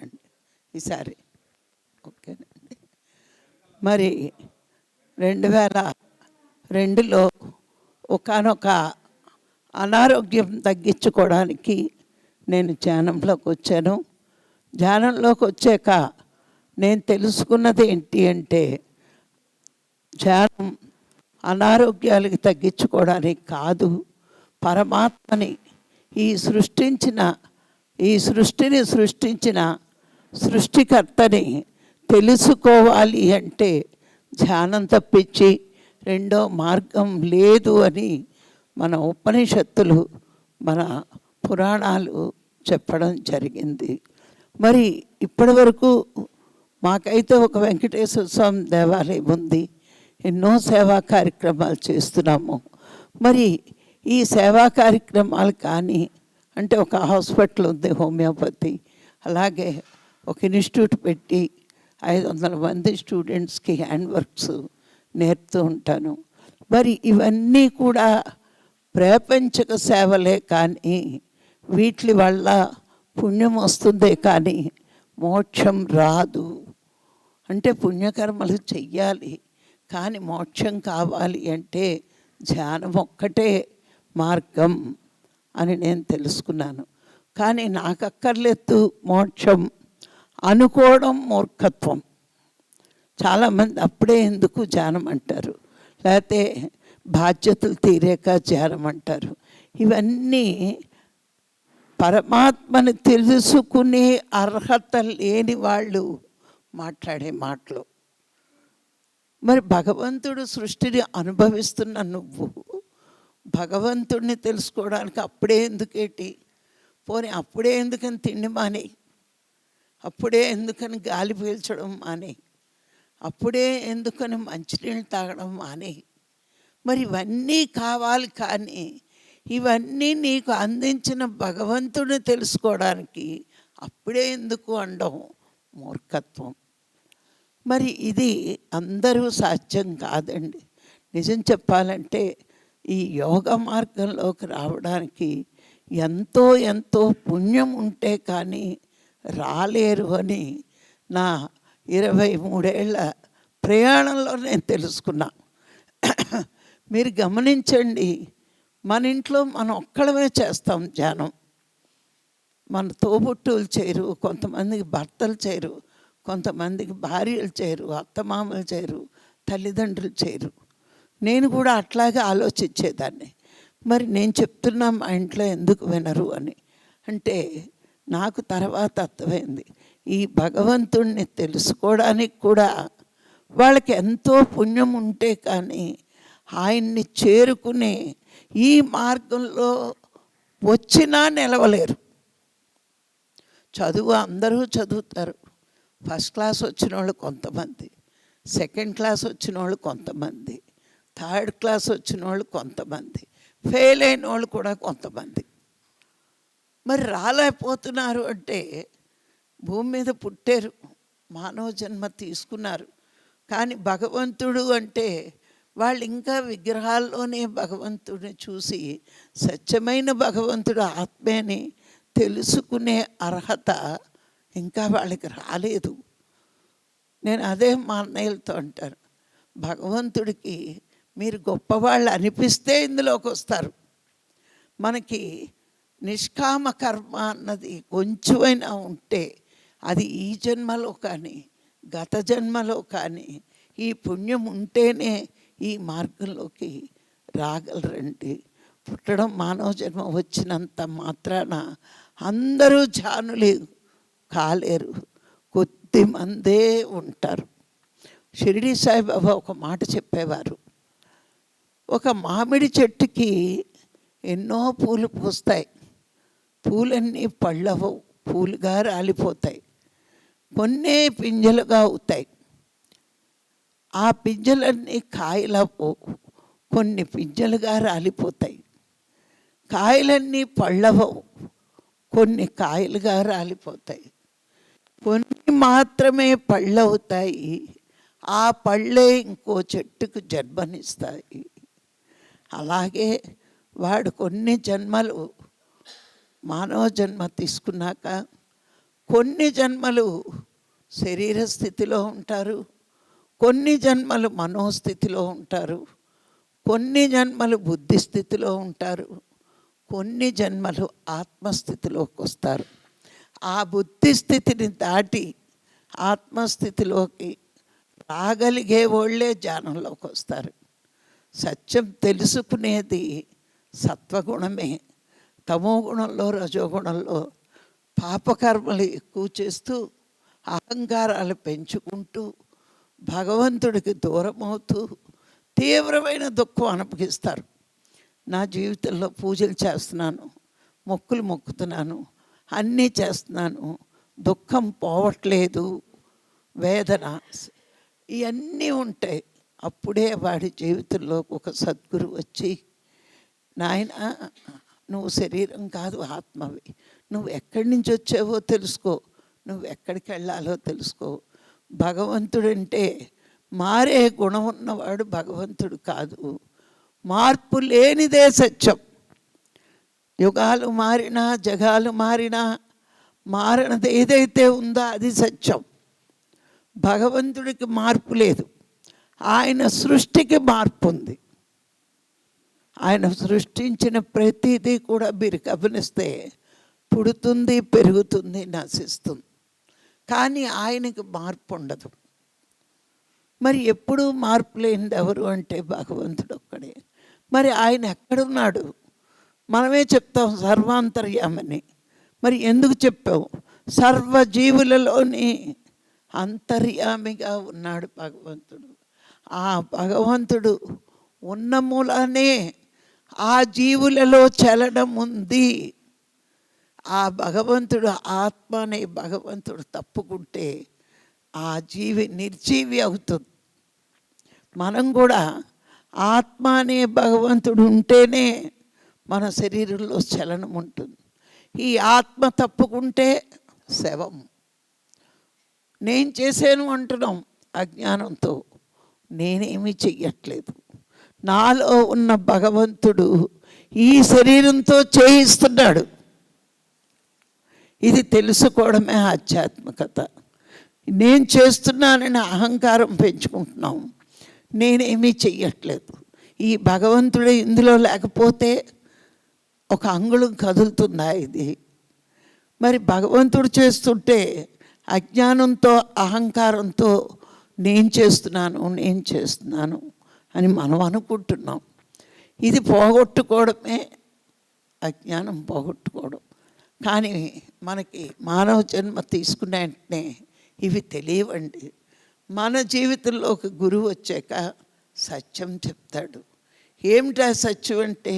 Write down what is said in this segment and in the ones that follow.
అండి ఈసారి. ఓకేనండి. మరి 2002లో ఒకానొక అనారోగ్యం తగ్గించుకోవడానికి నేను ధ్యానంలోకి వచ్చాను. ధ్యానంలోకి వచ్చాక నేను తెలుసుకున్నది ఏంటి అంటే, ధ్యానం అనారోగ్యాలకి తగ్గించుకోవడానికి కాదు, పరమాత్మని ఈ సృష్టిని సృష్టించిన సృష్టికర్తని తెలుసుకోవాలి అంటే ధ్యానం తప్పించి రెండో మార్గం లేదు అని మన ఉపనిషత్తులు, మన పురాణాలు చెప్పడం జరిగింది. మరి ఇప్పటి వరకు మాకైతే ఒక వెంకటేశ్వర స్వామి దేవాలయం ఉంది, ఎన్నో సేవా కార్యక్రమాలు చేస్తున్నాము. మరి ఈ సేవా కార్యక్రమాలు కానీ అంటే ఒక హాస్పిటల్ ఉంది హోమియోపతి, అలాగే ఒక ఇన్స్టిట్యూట్ పెట్టి 500 మంది స్టూడెంట్స్కి హ్యాండ్ వర్క్స్ నేర్పుతూ ఉంటాను. మరి ఇవన్నీ కూడా ప్రపంచక సేవలే, కానీ వీటి వల్ల పుణ్యం వస్తుందే కానీ మోక్షం రాదు. అంటే పుణ్యకర్మలు చెయ్యాలి, కానీ మోక్షం కావాలి అంటే ధ్యానం ఒక్కటే మార్గం అని నేను తెలుసుకున్నాను. కానీ నాకు అక్కర్లేదు మోక్షం అనుకోవడం మూర్ఖత్వం. చాలామంది అప్పుడే ఎందుకు ధ్యానం అంటారు, లేకపోతే బాధ్యతలు తీరాక ధ్యానం అంటారు. ఇవన్నీ పరమాత్మని తెలుసుకునే అర్హత లేని వాళ్ళు మాట్లాడే మాటలు. మరి భగవంతుడు సృష్టిని అనుభవిస్తున్న నువ్వు భగవంతుడిని తెలుసుకోవడానికి అప్పుడే ఎందుకేటి? పోనీ అప్పుడే ఎందుకని తిండి మానే, అప్పుడే ఎందుకని గాలి పీల్చడం మానే, అప్పుడే ఎందుకని మంచినీళ్ళు తాగడం మానే. మరి ఇవన్నీ కావాలి, కానీ ఇవన్నీ నీకు అందించిన భగవంతుడిని తెలుసుకోవడానికి అప్పుడే ఎందుకు అనడం మూర్ఖత్వం. మరి ఇది అందరూ సాధ్యం కాదండి. నిజం చెప్పాలంటే ఈ యోగ మార్గంలోకి రావడానికి ఎంతో ఎంతో పుణ్యం ఉంటే కానీ రాలేరు అని నా 23 ఏళ్ళ ప్రయాణంలో నేను తెలుసుకున్నా. మీరు గమనించండి, మన ఇంట్లో మనం ఒక్కడమే చేస్తాం ధ్యానం. మన తోబుట్టువులు చేయరు, కొంతమందికి భర్తలు చేయరు, కొంతమందికి భార్యలు చేయరు, అత్తమామలు చేయరు, తల్లిదండ్రులు చేయరు. నేను కూడా అట్లాగే ఆలోచించేదాన్ని. మరి నేను చెప్తున్నా మా ఇంట్లో ఎందుకు వినరు అని. అంటే నాకు తర్వాత అర్థమైంది, ఈ భగవంతుణ్ణి తెలుసుకోవడానికి కూడా వాళ్ళకి ఎంతో పుణ్యం ఉంటే కానీ ఆయన్ని చేరుకునే ఈ మార్గంలో వచ్చినా నిలవలేరు. చదువు అందరూ చదువుతారు. ఫస్ట్ క్లాస్ వచ్చిన వాళ్ళు కొంతమంది, సెకండ్ క్లాస్ వచ్చిన వాళ్ళు కొంతమంది, థర్డ్ క్లాస్ వచ్చిన వాళ్ళు కొంతమంది, ఫెయిల్ అయిన వాళ్ళు కూడా కొంతమంది. మరి రాలేకపోతున్నారు అంటే భూమి మీద పుట్టారు, మానవ జన్మ తీసుకున్నారు, కానీ భగవంతుడు అంటే వాళ్ళు ఇంకా విగ్రహాల్లోనే భగవంతుడిని చూసి సత్యమైన భగవంతుడు ఆత్మని తెలుసుకునే అర్హత ఇంకా వాళ్ళకి రాలేదు. నేను అదే మా అన్నయ్యలతో అంటాను, భగవంతుడికి మీరు గొప్పవాళ్ళు అనిపిస్తే ఇందులోకి వస్తారు. మనకి నిష్కామ కర్మ అన్నది కొంచెమైనా ఉంటే అది ఈ జన్మలో కానీ గత జన్మలో కానీ ఈ పుణ్యం ఉంటేనే ఈ మార్గంలోకి రాగలరండి. పుట్టడం మానవ జన్మ వచ్చినంత మాత్రాన అందరూ ధ్యానులు కాలేరు, కొద్దిమందే ఉంటారు. షిరిడి సాయిబాబా ఒక మాట చెప్పేవారు, ఒక మామిడి చెట్టుకి ఎన్నో పూలు పూస్తాయి, పూలన్నీ పళ్ళవవు, పూలుగా రాలిపోతాయి, కొన్నే పింజలుగా అవుతాయి. ఆ పింజలన్నీ కాయలవు, కొన్ని పింజలుగా రాలిపోతాయి. కాయలన్నీ పళ్ళవవు, కొన్ని కాయలుగా రాలిపోతాయి. కొన్ని మాత్రమే పళ్ళవుతాయి, ఆ పళ్ళే ఇంకో చెట్టుకు జన్మనిస్తాయి. అలాగే వాడు కొన్ని జన్మలు మానవ జన్మ తీసుకున్నాక కొన్ని జన్మలు శరీర స్థితిలో ఉంటారు, కొన్ని జన్మలు మనోస్థితిలో ఉంటారు, కొన్ని జన్మలు బుద్ధి స్థితిలో ఉంటారు, కొన్ని జన్మలు ఆత్మస్థితిలోకి వస్తారు. ఆ బుద్ధి స్థితిని దాటి ఆత్మస్థితిలోకి రాగలిగే వాళ్ళే ధ్యానంలోకి వస్తారు. సత్యం తెలుసుకునేది సత్వగుణమే. తమో గుణంలో, రజోగుణంలో పాపకర్మలు ఎక్కువ చేస్తూ అహంకారాలు పెంచుకుంటూ భగవంతుడికి దూరమవుతూ తీవ్రమైన దుఃఖం అనుభవిస్తారు. నా జీవితంలో పూజలు చేస్తున్నాను, మొక్కులు మొక్కుతున్నాను, అన్నీ చేస్తున్నాను, దుఃఖం పోవట్లేదు, వేదన, ఇవన్నీ ఉంటాయి. అప్పుడే వాడి జీవితంలో ఒక సద్గురు వచ్చి, నాయన నువ్వు శరీరం కాదు, ఆత్మవి, నువ్వు ఎక్కడి నుంచి వచ్చావో తెలుసుకో, నువ్వు ఎక్కడికి వెళ్ళాలో తెలుసుకో. భగవంతుడంటే మారే గుణం ఉన్నవాడు భగవంతుడు కాదు. మార్పు లేనిదే సత్యం. యుగాలు మారినా, జగాలు మారినా, మారినది ఏదైతే ఉందో అది సత్యం. భగవంతుడికి మార్పు లేదు. ఆయన సృష్టికి మార్పు ఉంది. ఆయన సృష్టించిన ప్రతిదీ కూడా మీరు గమనిస్తే పుడుతుంది, పెరుగుతుంది, నశిస్తుంది. కానీ ఆయనకి మార్పు ఉండదు. మరి ఎప్పుడూ మార్పు లేనిది ఎవరు అంటే భగవంతుడు ఒక్కడే. మరి ఆయన ఎక్కడున్నాడు? మనమే చెప్తాం సర్వాంతర్యామని. మరి ఎందుకు చెప్పావు? సర్వజీవులలోని అంతర్యామిగా ఉన్నాడు భగవంతుడు. ఆ భగవంతుడు ఉన్న మూలానే ఆ జీవులలో చలనం ఉంది. ఆ భగవంతుడు, ఆత్మ అనే భగవంతుడు తప్పుకుంటే ఆ జీవి నిర్జీవి అవుతుంది. మనం కూడా ఆత్మ అనే భగవంతుడు ఉంటేనే మన శరీరంలో చలనం ఉంటుంది. ఈ ఆత్మ తప్పుకుంటే శవం. నేను చేశాను అంటున్నాం అజ్ఞానంతో. నేనేమీ చెయ్యట్లేదు. నాలో ఉన్న భగవంతుడు ఈ శరీరంతో చేయిస్తున్నాడు. ఇది తెలుసుకోవడమే ఆధ్యాత్మికత. నేను చేస్తున్నానని అహంకారం పెంచుకుంటున్నాం. నేనేమీ చెయ్యట్లేదు. ఈ భగవంతుడు ఇందులో లేకపోతే ఒక అంగుళం కదులుతుందా ఇది? మరి భగవంతుడు చేస్తుంటే అజ్ఞానంతో, అహంకారంతో నేను చేస్తున్నాను అని మనం అనుకుంటున్నాం. ఇది పోగొట్టుకోవడమే అజ్ఞానం పోగొట్టుకోవడం. కానీ మనకి మానవ జన్మ తీసుకునే వెంటనే ఇవి తెలియవండి. మన జీవితంలో ఒక గురువు వచ్చాక సత్యం చెప్తాడు. ఏమిటా సత్యం అంటే,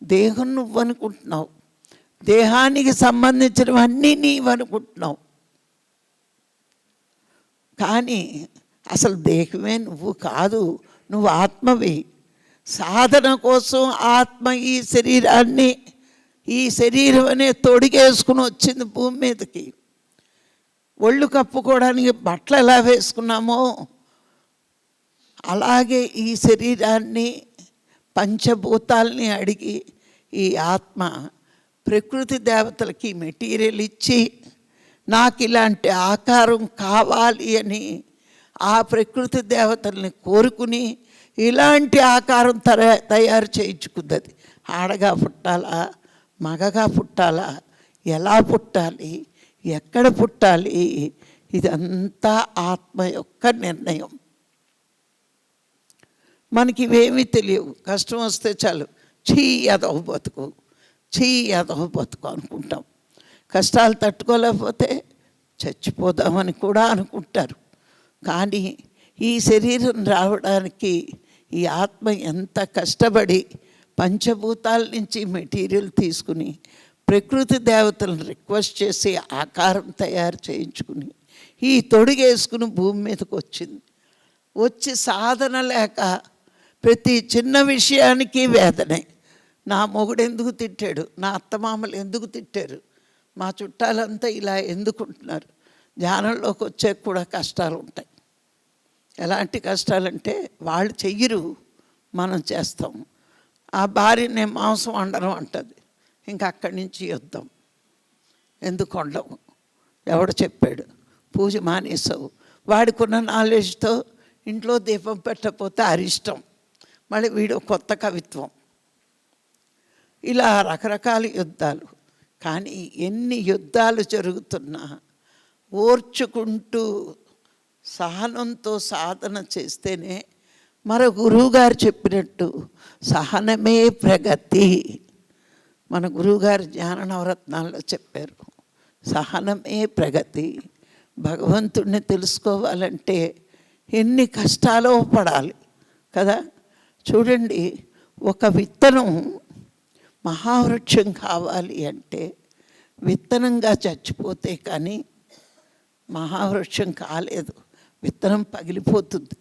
దేహం నువ్వు అనుకుంటున్నావు, దేహానికి సంబంధించినవన్నీ నీవు అనుకుంటున్నావు. కానీ అసలు దేహమే నువ్వు కాదు, నువ్వు ఆత్మవి. సాధన కోసం ఆత్మ ఈ శరీరం అనే తొడిగేసుకుని వచ్చింది భూమి మీదకి. ఒళ్ళు కప్పుకోవడానికి బట్టలు ఎలా వేసుకున్నామో అలాగే ఈ శరీరాన్ని, పంచభూతాల్ని అడిగి ఈ ఆత్మ ప్రకృతి దేవతలకి మెటీరియల్ ఇచ్చి, నాకు ఇలాంటి ఆకారం కావాలి అని ఆ ప్రకృతి దేవతల్ని కోరుకుని ఇలాంటి ఆకారం తయారు చేయించుకుంది. ఆడగా పుట్టాలా, మగగా పుట్టాలా, ఎలా పుట్టాలి, ఎక్కడ పుట్టాలి, ఇదంతా ఆత్మ యొక్క నిర్ణయం. మనకి ఇవేమీ తెలియవు. కష్టం వస్తే చాలు అదవ బతుకు అనుకుంటాం. కష్టాలు తట్టుకోలేకపోతే చచ్చిపోదామని కూడా అనుకుంటారు. కానీ ఈ శరీరం రావడానికి ఈ ఆత్మ ఎంత కష్టపడి పంచభూతాల నుంచి మెటీరియల్ తీసుకుని ప్రకృతి దేవతలను రిక్వెస్ట్ చేసి ఆకారం తయారు చేయించుకుని ఈ తొడిగేసుకుని భూమి మీదకి వచ్చింది. వచ్చి సాధన లేక ప్రతి చిన్న విషయానికి వేదనే. నా మొగుడు ఎందుకు తిట్టాడు, నా అత్తమామలు ఎందుకు తిట్టారు, మా చుట్టాలంతా ఇలా ఎందుకుంటున్నారు. ధ్యానంలోకి వచ్చే కూడా కష్టాలు ఉంటాయి. ఎలాంటి కష్టాలంటే, వాళ్ళు చెయ్యరు, మనం చేస్తాం. ఆ భార్యనే మాంసం వండడం అంటుంది, ఇంకా అక్కడి నుంచి యుద్ధం. ఎందుకు వండము, ఎవడు చెప్పాడు? పూజ మానేసావు. వాడికున్న నాలెడ్జ్తో ఇంట్లో దీపం పెట్టకపోతే అరిష్టం, మళ్ళీ వీడు కొత్త కవిత్వం, ఇలా రకరకాల యుద్ధాలు. కానీ ఎన్ని యుద్ధాలు జరుగుతున్నా ఓర్చుకుంటూ సహనంతో సాధన చేస్తేనే, మన గురువుగారు చెప్పినట్టు సహనమే ప్రగతి. మన గురువుగారు జ్ఞాన నవరత్నాల్లో చెప్పారు, సహనమే ప్రగతి. భగవంతుడిని తెలుసుకోవాలంటే ఎన్ని కష్టాలో పడాలి కదా. చూడండి, ఒక విత్తనం మహావృక్షం కావాలి అంటే విత్తనంగా చచ్చిపోతే కానీ మహావృక్షం కాలేదు. విత్తనం పగిలిపోతుంది,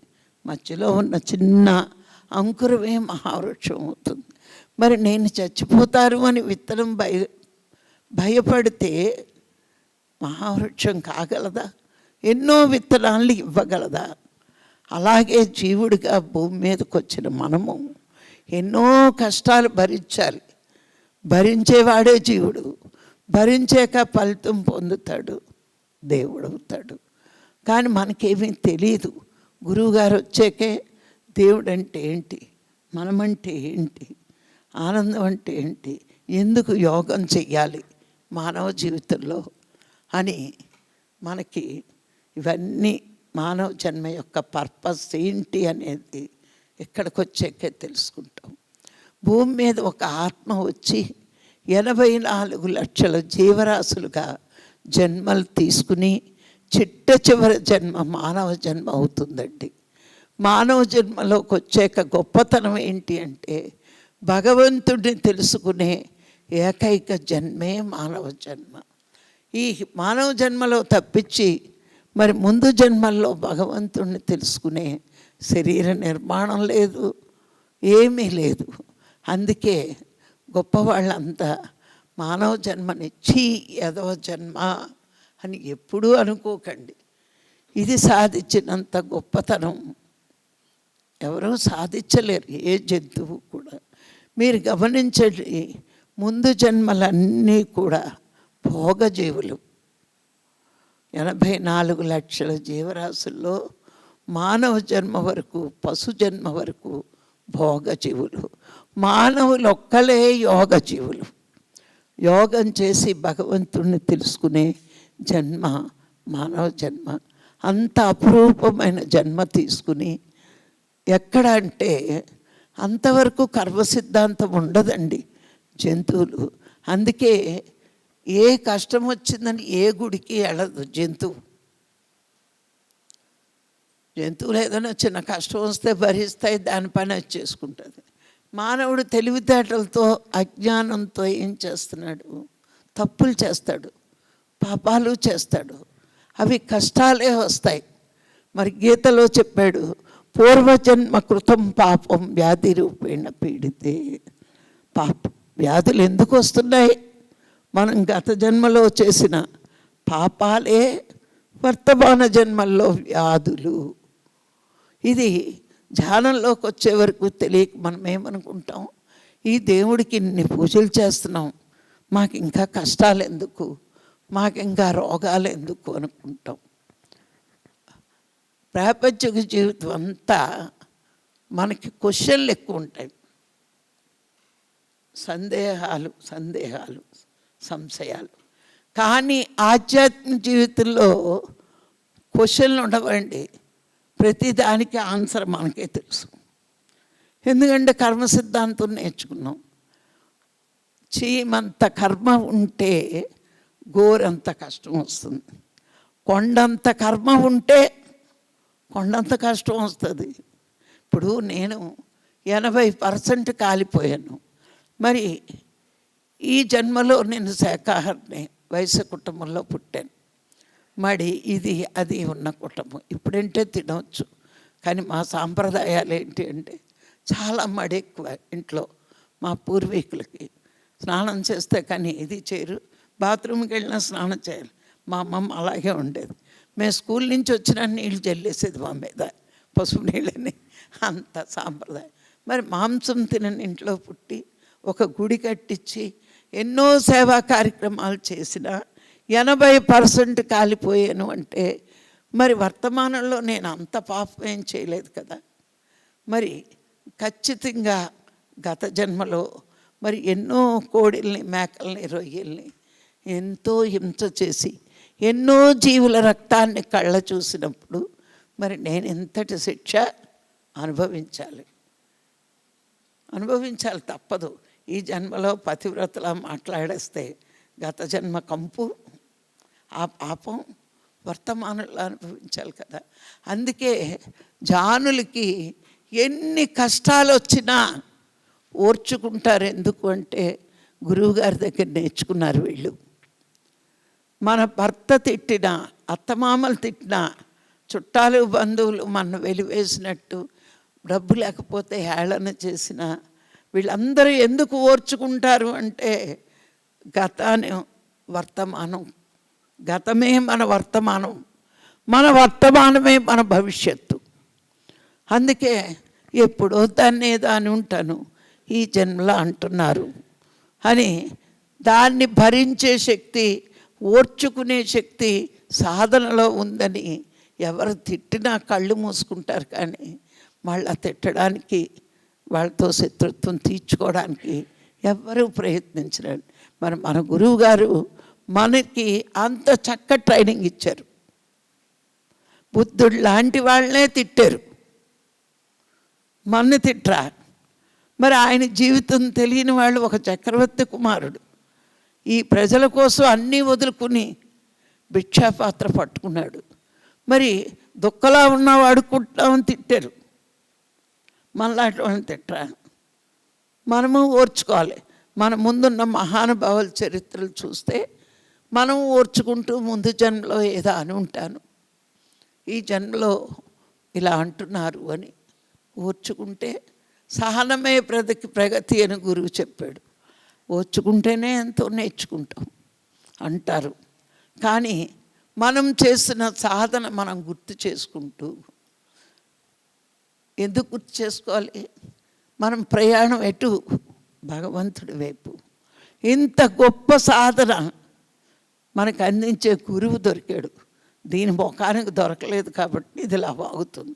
మధ్యలో ఉన్న చిన్న అంకురమే మహావృక్షం అవుతుంది. మరి నేను చచ్చిపోతాను అని విత్తనం భయపడితే మహావృక్షం కాగలదా? ఎన్నో విత్తనాలు ఇవ్వగలదా? అలాగే జీవుడిగా భూమి మీదకి వచ్చిన మనము ఎన్నో కష్టాలు భరించాలి. భరించేవాడే జీవుడు. భరించాక ఫలితం పొందుతాడు, దేవుడవుతాడు. కానీ మనకేమీ తెలియదు. గురువుగారు వచ్చాకే దేవుడు అంటే ఏంటి, మనమంటే ఏంటి, ఆనందం అంటే ఏంటి, ఎందుకు యోగం చెయ్యాలి మానవ జీవితంలో అని మనకి ఇవన్నీ మానవ జన్మ యొక్క పర్పస్ ఏంటి అనేది ఇక్కడికి వచ్చాకే తెలుసుకుంటాం. భూమి మీద ఒక ఆత్మ వచ్చి 84 లక్షల జీవరాశులుగా జన్మలు తీసుకుని చిట్ట చివరి జన్మ మానవ జన్మ అవుతుందండి. మానవ జన్మలోకి వచ్చాక గొప్పతనం ఏంటి అంటే భగవంతుడిని తెలుసుకునే ఏకైక జన్మే మానవ జన్మ. ఈ మానవ జన్మలో తప్పించి మరి ముందు జన్మల్లో భగవంతుడిని తెలుసుకునే శరీర నిర్మాణం లేదు, ఏమీ లేదు. అందుకే గొప్పవాళ్ళంతా మానవ జన్మనిచ్చి ఎదవ జన్మ అని ఎప్పుడూ అనుకోకండి. ఇది సాధించినంత గొప్పతనం ఎవరూ సాధించలేరు, ఏ జంతువు కూడా. మీరు గమనించండి, ముందు జన్మలన్నీ కూడా భోగజీవులు. 84 లక్షల జీవరాశుల్లో మానవ జన్మ వరకు, పశు జన్మ వరకు భోగజీవులు. మానవులు ఒక్కలే యోగజీవులు. యోగం చేసి భగవంతుణ్ణి తెలుసుకునే జన్మ మానవ జన్మ. అంత అపురూపమైన జన్మ తీసుకుని ఎక్కడ అంటే అంతవరకు కర్మ సిద్ధాంతం ఉండదండి జంతువులు. అందుకే ఏ కష్టం వచ్చిందని ఏ గుడికి వెళ్ళదు జంతువు. జంతువులు ఏదైనా చిన్న కష్టం వస్తే భరిస్తాయి, దాని పని అది చేసుకుంటుంది. మానవుడు తెలివితేటలతో అజ్ఞానంతో ఏం చేస్తున్నాడు? తప్పులు చేస్తాడు, పాపాలు చేస్తాడు, అవి కష్టాలే వస్తాయి. మరి గీతలో చెప్పాడు, పూర్వజన్మ కృతం పాపం వ్యాధి రూపేణ పీడితే. పాపం వ్యాధులు ఎందుకు వస్తున్నాయి? మనం గత జన్మలో చేసిన పాపాలే వర్తమాన జన్మల్లో వ్యాధులు. ఇది ధ్యానంలోకి వచ్చే వరకు తెలియక మనం ఏమనుకుంటాం, ఈ దేవుడికి ఇన్ని పూజలు చేస్తున్నాం, మాకు ఇంకా కష్టాలు ఎందుకు, మాకు ఇంకా రోగాలు ఎందుకు అనుకుంటాం. ప్రాపంచిక జీవితం అంతా మనకి క్వశ్చన్లు ఎక్కువ ఉంటాయి, సందేహాలు సంశయాలు. కానీ ఆధ్యాత్మిక జీవితంలో క్వశ్చన్లు ఉండవండి. ప్రతిదానికి ఆన్సర్ మనకే తెలుసు. ఎందుకంటే కర్మ సిద్ధాంతం నేర్చుకున్నాం. చీమంత కర్మ ఉంటే గోరంత కష్టం వస్తుంది, కొండంత కర్మ ఉంటే కొండంత కష్టం వస్తుంది. ఇప్పుడు నేను 80% కాలిపోయాను. మరి ఈ జన్మలో నేను శాకాహారిని, వైశ్య కుటుంబంలో పుట్టాను. మడి ఇది అది ఉన్న కుటుంబం. ఇప్పుడంటే తినవచ్చు, కానీ మా సాంప్రదాయాలు ఏంటి అంటే చాలా మడి ఎక్కువ ఇంట్లో. మా పూర్వీకులకి స్నానం చేస్తే కానీ ఇది చేయరు, బాత్రూమ్కి వెళ్ళినా స్నానం చేయాలి. మా అమ్మమ్మ అలాగే ఉండేది. మేము స్కూల్ నుంచి వచ్చిన నీళ్ళు చల్లేసేది మా మీద, పసుపు నీళ్ళని. అంత సాంప్రదాయం. మరి మాంసం తినని ఇంట్లో పుట్టి ఒక గుడి కట్టించి ఎన్నో సేవా కార్యక్రమాలు చేసినా 80% కాలిపోయాను అంటే మరి వర్తమానంలో నేను అంత పాపం ఏం చేయలేదు కదా. మరి ఖచ్చితంగా గత జన్మలో మరి ఎన్నో కోడిల్ని, మేకల్ని, రొయ్యల్ని ఎంతో హింస చేసి ఎన్నో జీవుల రక్తాన్ని కళ్ళ చూసినప్పుడు మరి నేను ఎంతటి శిక్ష అనుభవించాలి తప్పదు. ఈ జన్మలో పతివ్రతలా మాట్లాడేస్తే గత జన్మ కంపు, ఆ పాపం వర్తమానంలో అనుభవించాలి కదా. అందుకే జానులకి ఎన్ని కష్టాలు వచ్చినా ఓర్చుకుంటారు. ఎందుకు అంటే గురువుగారి దగ్గర నేర్చుకున్నారు వీళ్ళు. మన భర్త తిట్టినా, అత్తమామలు తిట్టినా, చుట్టాలు బంధువులు మన వెలివేసినట్టు, డబ్బు లేకపోతే హేళన చేసిన వీళ్ళందరూ ఎందుకు ఓర్చుకుంటారు అంటే వర్తమానం, గతమే మన వర్తమానం, మన వర్తమానమే మన భవిష్యత్తు. అందుకే ఎప్పుడో దాన్ని ఉంటాను, ఈ జన్మలో అంటున్నారు అని దాన్ని భరించే శక్తి, ఓర్చుకునే శక్తి సాధనలో ఉందని ఎవరు తిట్టినా కళ్ళు మూసుకుంటారు. కానీ మళ్ళీ తిట్టడానికి, వాళ్ళతో శత్రుత్వం తీర్చుకోవడానికి ఎవ్వరూ ప్రయత్నించరు. మరి మన గురువు గారు మనకి అంత చక్కటి ట్రైనింగ్ ఇచ్చారు. బుద్ధుడు లాంటి వాళ్ళనే తిట్టారు, మన్ని తిట్రా. మరి ఆయన జీవితం తెలియని వాళ్ళు ఒక చక్రవర్తి కుమారుడు ఈ ప్రజల కోసం అన్నీ వదులుకుని భిక్షాపాత్ర పట్టుకున్నాడు. మరి దుఃఖలా ఉన్నవాడు కుట్టామని తిట్టారు, మనలాంటి వాళ్ళని తిట్టరా. మనము ఓర్చుకోవాలి. మన ముందున్న మహానుభావుల చరిత్రలు చూస్తే మనం ఓర్చుకుంటూ ముందు జన్మలో ఏదో అని ఉంటాను, ఈ జన్మలో ఇలా అంటున్నారు అని ఓర్చుకుంటే సహనమే ప్రగతి అని గురువు చెప్పాడు. ఓర్చుకుంటేనే ఎంతో నేర్చుకుంటాం అంటారు. కానీ మనం చేసిన సాధన మనం గుర్తు చేసుకుంటూ, ఎందుకు గుర్తు చేసుకోవాలి? మనం ప్రయాణం ఎటు? భగవంతుడి వైపు. ఇంత గొప్ప సాధన మనకు అందించే గురువు దొరికాడు. దీని ముఖానికి దొరకలేదు కాబట్టి ఇది ఇలా వాగుతుంది.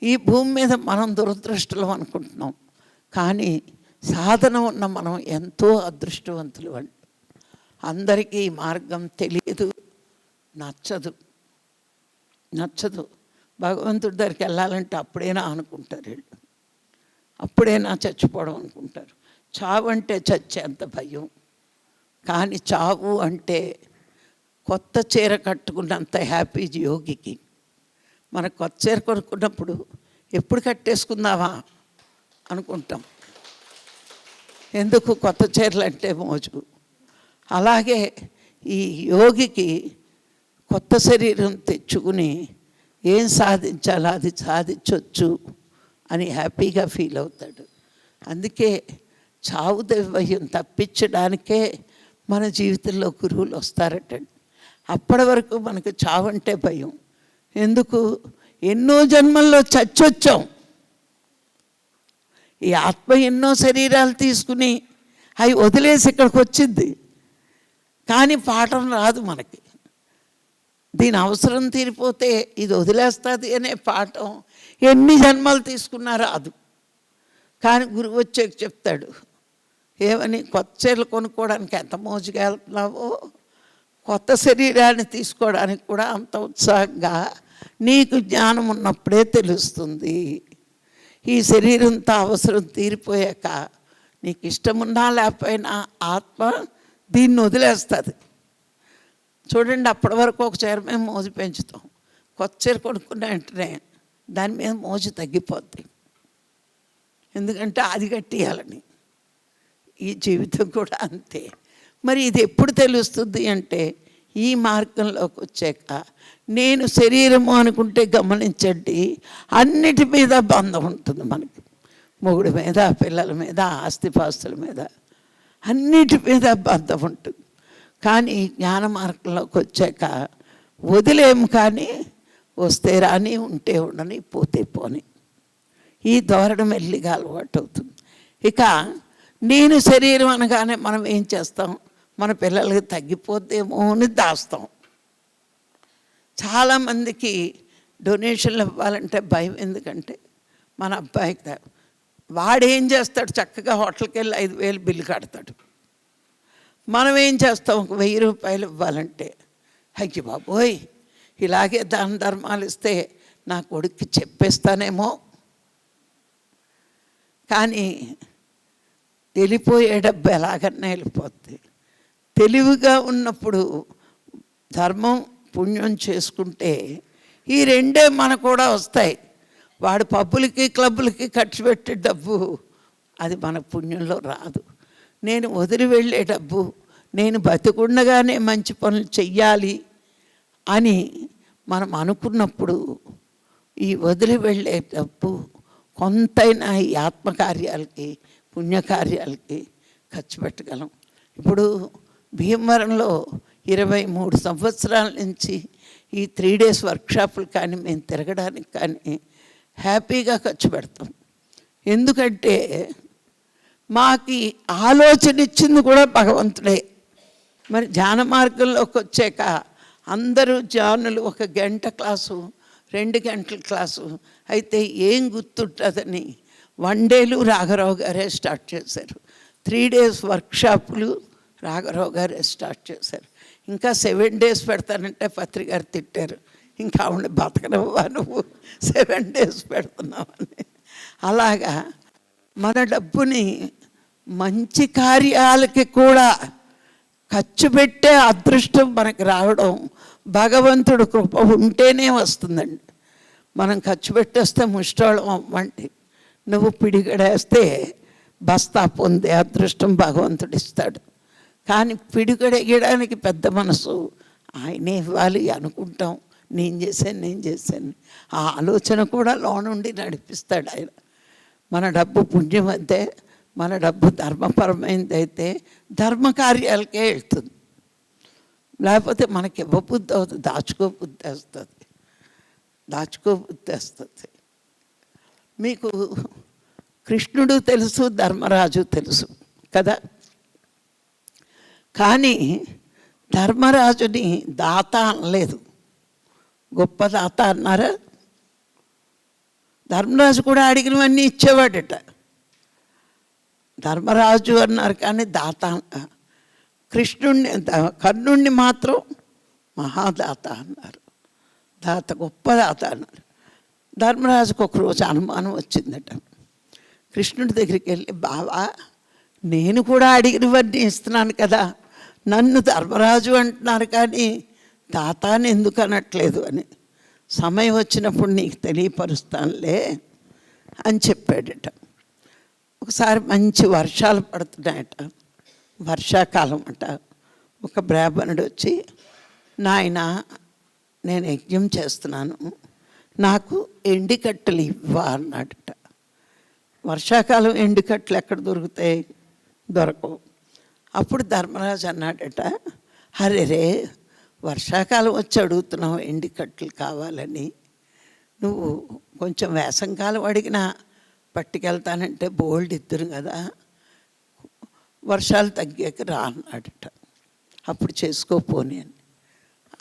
ఈ భూమి మీద మనం దురదృష్టం అనుకుంటున్నాం, కానీ సాధన ఉన్న మనం ఎంతో అదృష్టవంతులు అండి. అందరికీ ఈ మార్గం తెలియదు, నచ్చదు. భగవంతుడి దగ్గరికి వెళ్ళాలంటే అప్పుడైనా అనుకుంటారు వీళ్ళు, అప్పుడైనా చచ్చిపోవడం అనుకుంటారు. చావు అంటే చచ్చేంత భయం. కానీ చావు అంటే కొత్త చీర కట్టుకున్నంత హ్యాపీ యోగికి. మన కొత్త చీర కొనుక్కున్నప్పుడు ఎప్పుడు కట్టేసుకుందామా అనుకుంటాం, ఎందుకు కొత్త చీరలు అంటే మోజు. అలాగే ఈ యోగికి కొత్త శరీరం తెచ్చుకుని ఏం సాధించాలో అది సాధించవచ్చు అని హ్యాపీగా ఫీల్ అవుతాడు. అందుకే చావు దైవయం తప్పించడానికే మన జీవితంలో గురువులు వస్తారటండి. అప్పటి వరకు మనకు చావు అంటే భయం. ఎందుకు? ఎన్నో జన్మల్లో చచ్చొచ్చాం. ఈ ఆత్మ ఎన్నో శరీరాలు తీసుకుని అవి వదిలేసి ఇక్కడికి వచ్చింది, కానీ పాఠం రాదు మనకి. దీని అవసరం తీరిపోతే ఇది వదిలేస్తుంది అనే పాఠం ఎన్ని జన్మలు తీసుకున్నా రాదు. కానీ గురువు వచ్చాక చెప్తాడు, ఏమని? కొత్త చీరలు కొనుక్కోవడానికి ఎంత మోజుగా వెళ్తున్నావో కొత్త శరీరాన్ని తీసుకోవడానికి కూడా అంత ఉత్సాహంగా నీకు జ్ఞానం ఉన్నప్పుడే తెలుస్తుంది. ఈ శరీరంతో అవసరం తీరిపోయాక నీకు ఇష్టమున్నా లేకపోయినా ఆత్మ దీన్ని వదిలేస్తుంది. చూడండి, అప్పటి వరకు ఒక చీర మేము మోజు పెంచుతాం, కొత్త చీర కొనుక్కున్న వెంటనే దాని మీద మోజు తగ్గిపోద్ది. ఎందుకంటే అది కట్టియాలని. ఈ జీవితం కూడా అంతే. మరి ఇది ఎప్పుడు తెలుస్తుంది అంటే ఈ మార్గంలోకి వచ్చాక. నేను శరీరము అనుకుంటే గమనించండి, అన్నిటి మీద బంధం ఉంటుంది మనకి. మొగుడి మీద, పిల్లల మీద, ఆస్తిపాస్తుల మీద, అన్నిటి మీద బంధం ఉంటుంది. కానీ జ్ఞాన మార్గంలోకి వచ్చాక వదిలేము, కానీ వస్తే రాని, ఉంటే ఉండని, పోతే పోని. ఈ ధోరణి మెల్లిగా అలవాటు అవుతుంది. ఇక నేను శరీరం అనగానే మనం ఏం చేస్తాం? మన పిల్లలకి తగ్గిపోద్దేమో అని దాస్తాం. చాలామందికి డొనేషన్లు ఇవ్వాలంటే భయం. ఎందుకంటే మన అబ్బాయికి వాడేం చేస్తాడు, చక్కగా హోటల్కి వెళ్ళి 5,000 బిల్లు కడతాడు. మనం ఏం చేస్తాం, ఒక 1,000 రూపాయలు ఇవ్వాలంటే అయ్యి బాబోయ్ ఇలాగే దాన ధర్మాలు ఇస్తే నా కొడుక్కి చెప్పేస్తానేమో. కానీ వెళ్ళిపోయే డబ్బు ఎలాగన్నా వెళ్ళిపోద్ది. తెలివిగా ఉన్నప్పుడు ధర్మం పుణ్యం చేసుకుంటే ఈ రెండే మనకు కూడా వస్తాయి. వాడు పబ్బులకి క్లబ్బులకి ఖర్చు పెట్టే డబ్బు అది మన పుణ్యంలో రాదు. నేను వదిలి వెళ్ళే డబ్బు నేను బతికుండగానే మంచి పనులు చెయ్యాలి అని మనం అనుకున్నప్పుడు ఈ వదిలి వెళ్ళే డబ్బు కొంతైనా ఈ ఆత్మకార్యాలకి పుణ్యకార్యాలకి ఖర్చు పెట్టగలం. ఇప్పుడు భీమవరంలో 23 సంవత్సరాల నుంచి ఈ 3 days వర్క్షాపులు కానీ మేము తిరగడానికి కానీ హ్యాపీగా ఖర్చు పెడతాం. ఎందుకంటే మాకు ఆలోచన ఇచ్చింది కూడా భగవంతుడే. మరి ధ్యాన మార్గంలోకి వచ్చాక అందరూ జానులు 1 గంట క్లాసు 2 గంటల క్లాసు అయితే ఏం గుర్తుంటుందని 1 డేలు రాఘరావు గారే స్టార్ట్ చేశారు. 3 days వర్క్షాపులు రాఘరావు గారే స్టార్ట్ చేశారు. ఇంకా 7 days పెడతానంటే పత్రిక గారు తిట్టారు, ఇంకా ఆవిడ బతకనవ్వా నువ్వు 7 days పెడుతున్నావని. అలాగా మన డబ్బుని మంచి కార్యాలకి కూడా ఖర్చు పెట్టే అదృష్టం మనకి రావడం భగవంతుడు కృప ఉంటేనే వస్తుందండి. మనం ఖర్చు పెట్టేస్తే ముష్టోళం అవ్వండి. నువ్వు పిడిగడేస్తే బస్తా పొందే అదృష్టం భగవంతుడు ఇస్తాడు. కానీ పిడిగడేయడానికి పెద్ద మనసు ఆయనే ఇవ్వాలి అనుకుంటాం. నేను చేశాను ఆ ఆలోచన కూడా లోనుండి నడిపిస్తాడు ఆయన. మన డబ్బు పుణ్యం అయితే, మన డబ్బు ధర్మపరమైనది అయితే ధర్మకార్యాలకే వెళ్తుంది. లేకపోతే మనకి ఇవ్వబుద్ధి అవుతుంది, దాచుకోబుద్ధి వస్తుంది. మీకు కృష్ణుడు తెలుసు, ధర్మరాజు తెలుసు కదా. కానీ ధర్మరాజుని దాత అనలేదు, గొప్ప దాత అన్నారా. ధర్మరాజు కూడా అడిగినవన్నీ ఇచ్చేవాడట. ధర్మరాజు అన్నారు కానీ దాత. కృష్ణుణ్ణి కర్ణుణ్ణి మాత్రం మహాదాత అన్నారు. దాత, గొప్ప దాత అన్నారు. ధర్మరాజుకు ఒకరోజు అనుమానం వచ్చిందట. కృష్ణుడి దగ్గరికి వెళ్ళి, బావా నేను కూడా అడిగినవన్నీ ఇస్తున్నాను కదా, నన్ను ధర్మరాజు అంటున్నారు కానీ దాతాన్ని ఎందుకు అనట్లేదు అని. సమయం వచ్చినప్పుడు నీకు తెలియపరుస్తానులే అని చెప్పాడట. ఒకసారి మంచి వర్షాలు పడుతున్నాయట, వర్షాకాలం అట. ఒక బ్రాహ్మణుడు వచ్చి, నాయన నేను యజ్ఞం చేస్తున్నాను, నాకు ఎండికట్టెలు ఇవ్వా అన్నాడట. వర్షాకాలం ఎండికట్టెలు ఎక్కడ దొరుకుతాయి, దొరకవు. అప్పుడు ధర్మరాజు అన్నాడట, అరే వర్షాకాలం వచ్చి అడుగుతున్నావు ఎండికట్టెలు కావాలని, నువ్వు కొంచెం వేసంకాలం అడిగినా పట్టుకెళ్తానంటే బోల్డ్ ఇద్దరు కదా, వర్షాలు తగ్గాక రా అన్నాడట. అప్పుడు చేసుకోపోని అని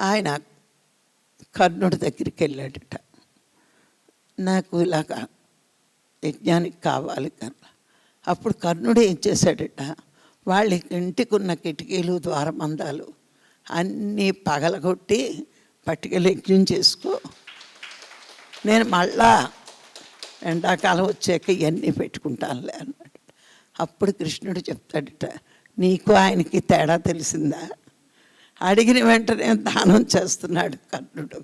ఆయన కర్ణుడి దగ్గరికి వెళ్ళాడట. నాకు ఇలాగ యజ్ఞానికి కావాలి కన్నా. అప్పుడు కర్ణుడు ఏం చేశాడట, వాళ్ళ ఇంటికి ఉన్న కిటికీలు ద్వారబంధాలు అన్నీ పగలగొట్టి పట్టుకెళ్ళి యజ్ఞం చేసుకో, నేను మళ్ళా ఎండాకాలం వచ్చాక ఇవన్నీ పెట్టుకుంటానులే అన్నాడు. అప్పుడు కృష్ణుడు చెప్తాడట, నీకు ఆయనకి తేడా తెలిసిందా, అడిగిన వెంటనే దానం చేస్తున్నాడు కర్ణుడు,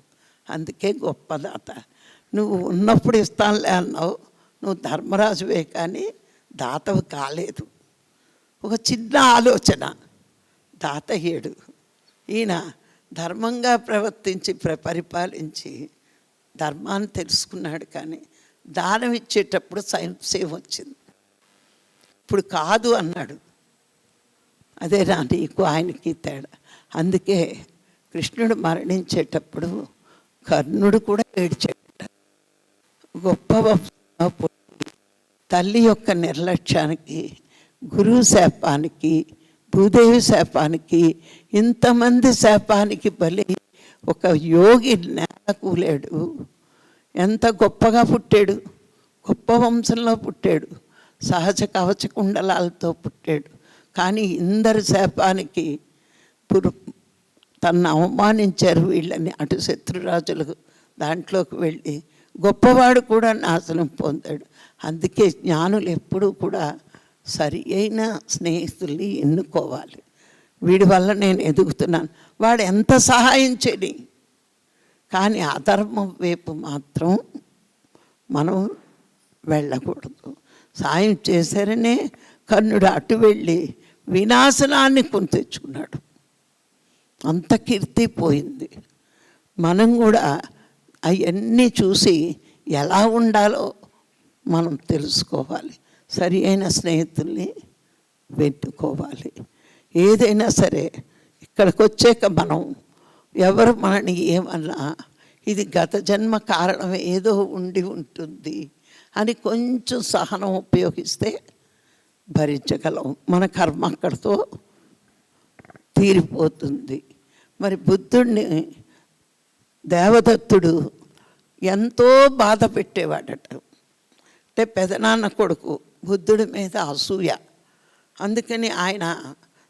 అందుకే గొప్ప దాత. నువ్వు ఉన్నప్పుడు ఇస్తానులే అన్నావు, నువ్వు ధర్మరాజువే కానీ దాతవు కాలేదు. ఒక చిన్న ఆలోచన దాతయ్యేడు. ఈయన ధర్మంగా ప్రవర్తించి పరిపాలించి ధర్మాన్ని తెలుసుకున్నాడు. కానీ దానం ఇచ్చేటప్పుడు సేవ వచ్చింది. ఇప్పుడు కాదు అన్నాడు. అదే నా నీకు ఆయనకి తేడా. అందుకే కృష్ణుడు మరణించేటప్పుడు కర్ణుడు కూడా ఏడ్చాడు. గొప్ప తల్లి యొక్క నిర్లక్ష్యానికి, గురువు శాపానికి, భూదేవి శాపానికి, ఇంతమంది శాపానికి బలి ఒక యోగి నేల కూలాడు. ఎంత గొప్పగా పుట్టాడు, గొప్ప వంశంలో పుట్టాడు, సహజ కవచ కుండలాలతో పుట్టాడు. కానీ ఇందరి శాపానికి తనను అవమానించారు వీళ్ళని. అటు శత్రురాజులు దాంట్లోకి వెళ్ళి గొప్పవాడు కూడా నాశనం పొందాడు. అందుకే జ్ఞానులు ఎప్పుడూ కూడా సరి అయిన స్నేహితుల్ని ఎన్నుకోవాలి. వీడి వల్ల నేను ఎదుగుతున్నాను, వాడు ఎంత సహాయం చేయని, కానీ అధర్మం వైపు మాత్రం మనం వెళ్ళకూడదు. సాయం చేశారనే కర్ణుడు అటు వెళ్ళి వినాశనాన్ని కొని తెచ్చుకున్నాడు. అంత కీర్తి పోయింది. మనం కూడా అవన్నీ చూసి ఎలా ఉండాలో మనం తెలుసుకోవాలి. సరి అయిన స్నేహితుల్ని వెతుక్కోవాలి. ఏదైనా సరే ఇక్కడికి వచ్చాక మనం ఎవరు మనని ఏమన్నా ఇది గత జన్మ కారణం ఏదో ఉండి ఉంటుంది అని కొంచెం సహనం ఉపయోగిస్తే భరించగలం. మన కర్మ అక్కడితో తీరిపోతుంది. మరి బుద్ధుడిని దేవదత్తుడు ఎంతో బాధ పెట్టేవాడట. అంటే పెదనాన్న కొడుకు బుద్ధుడి మీద అసూయ, అందుకని ఆయన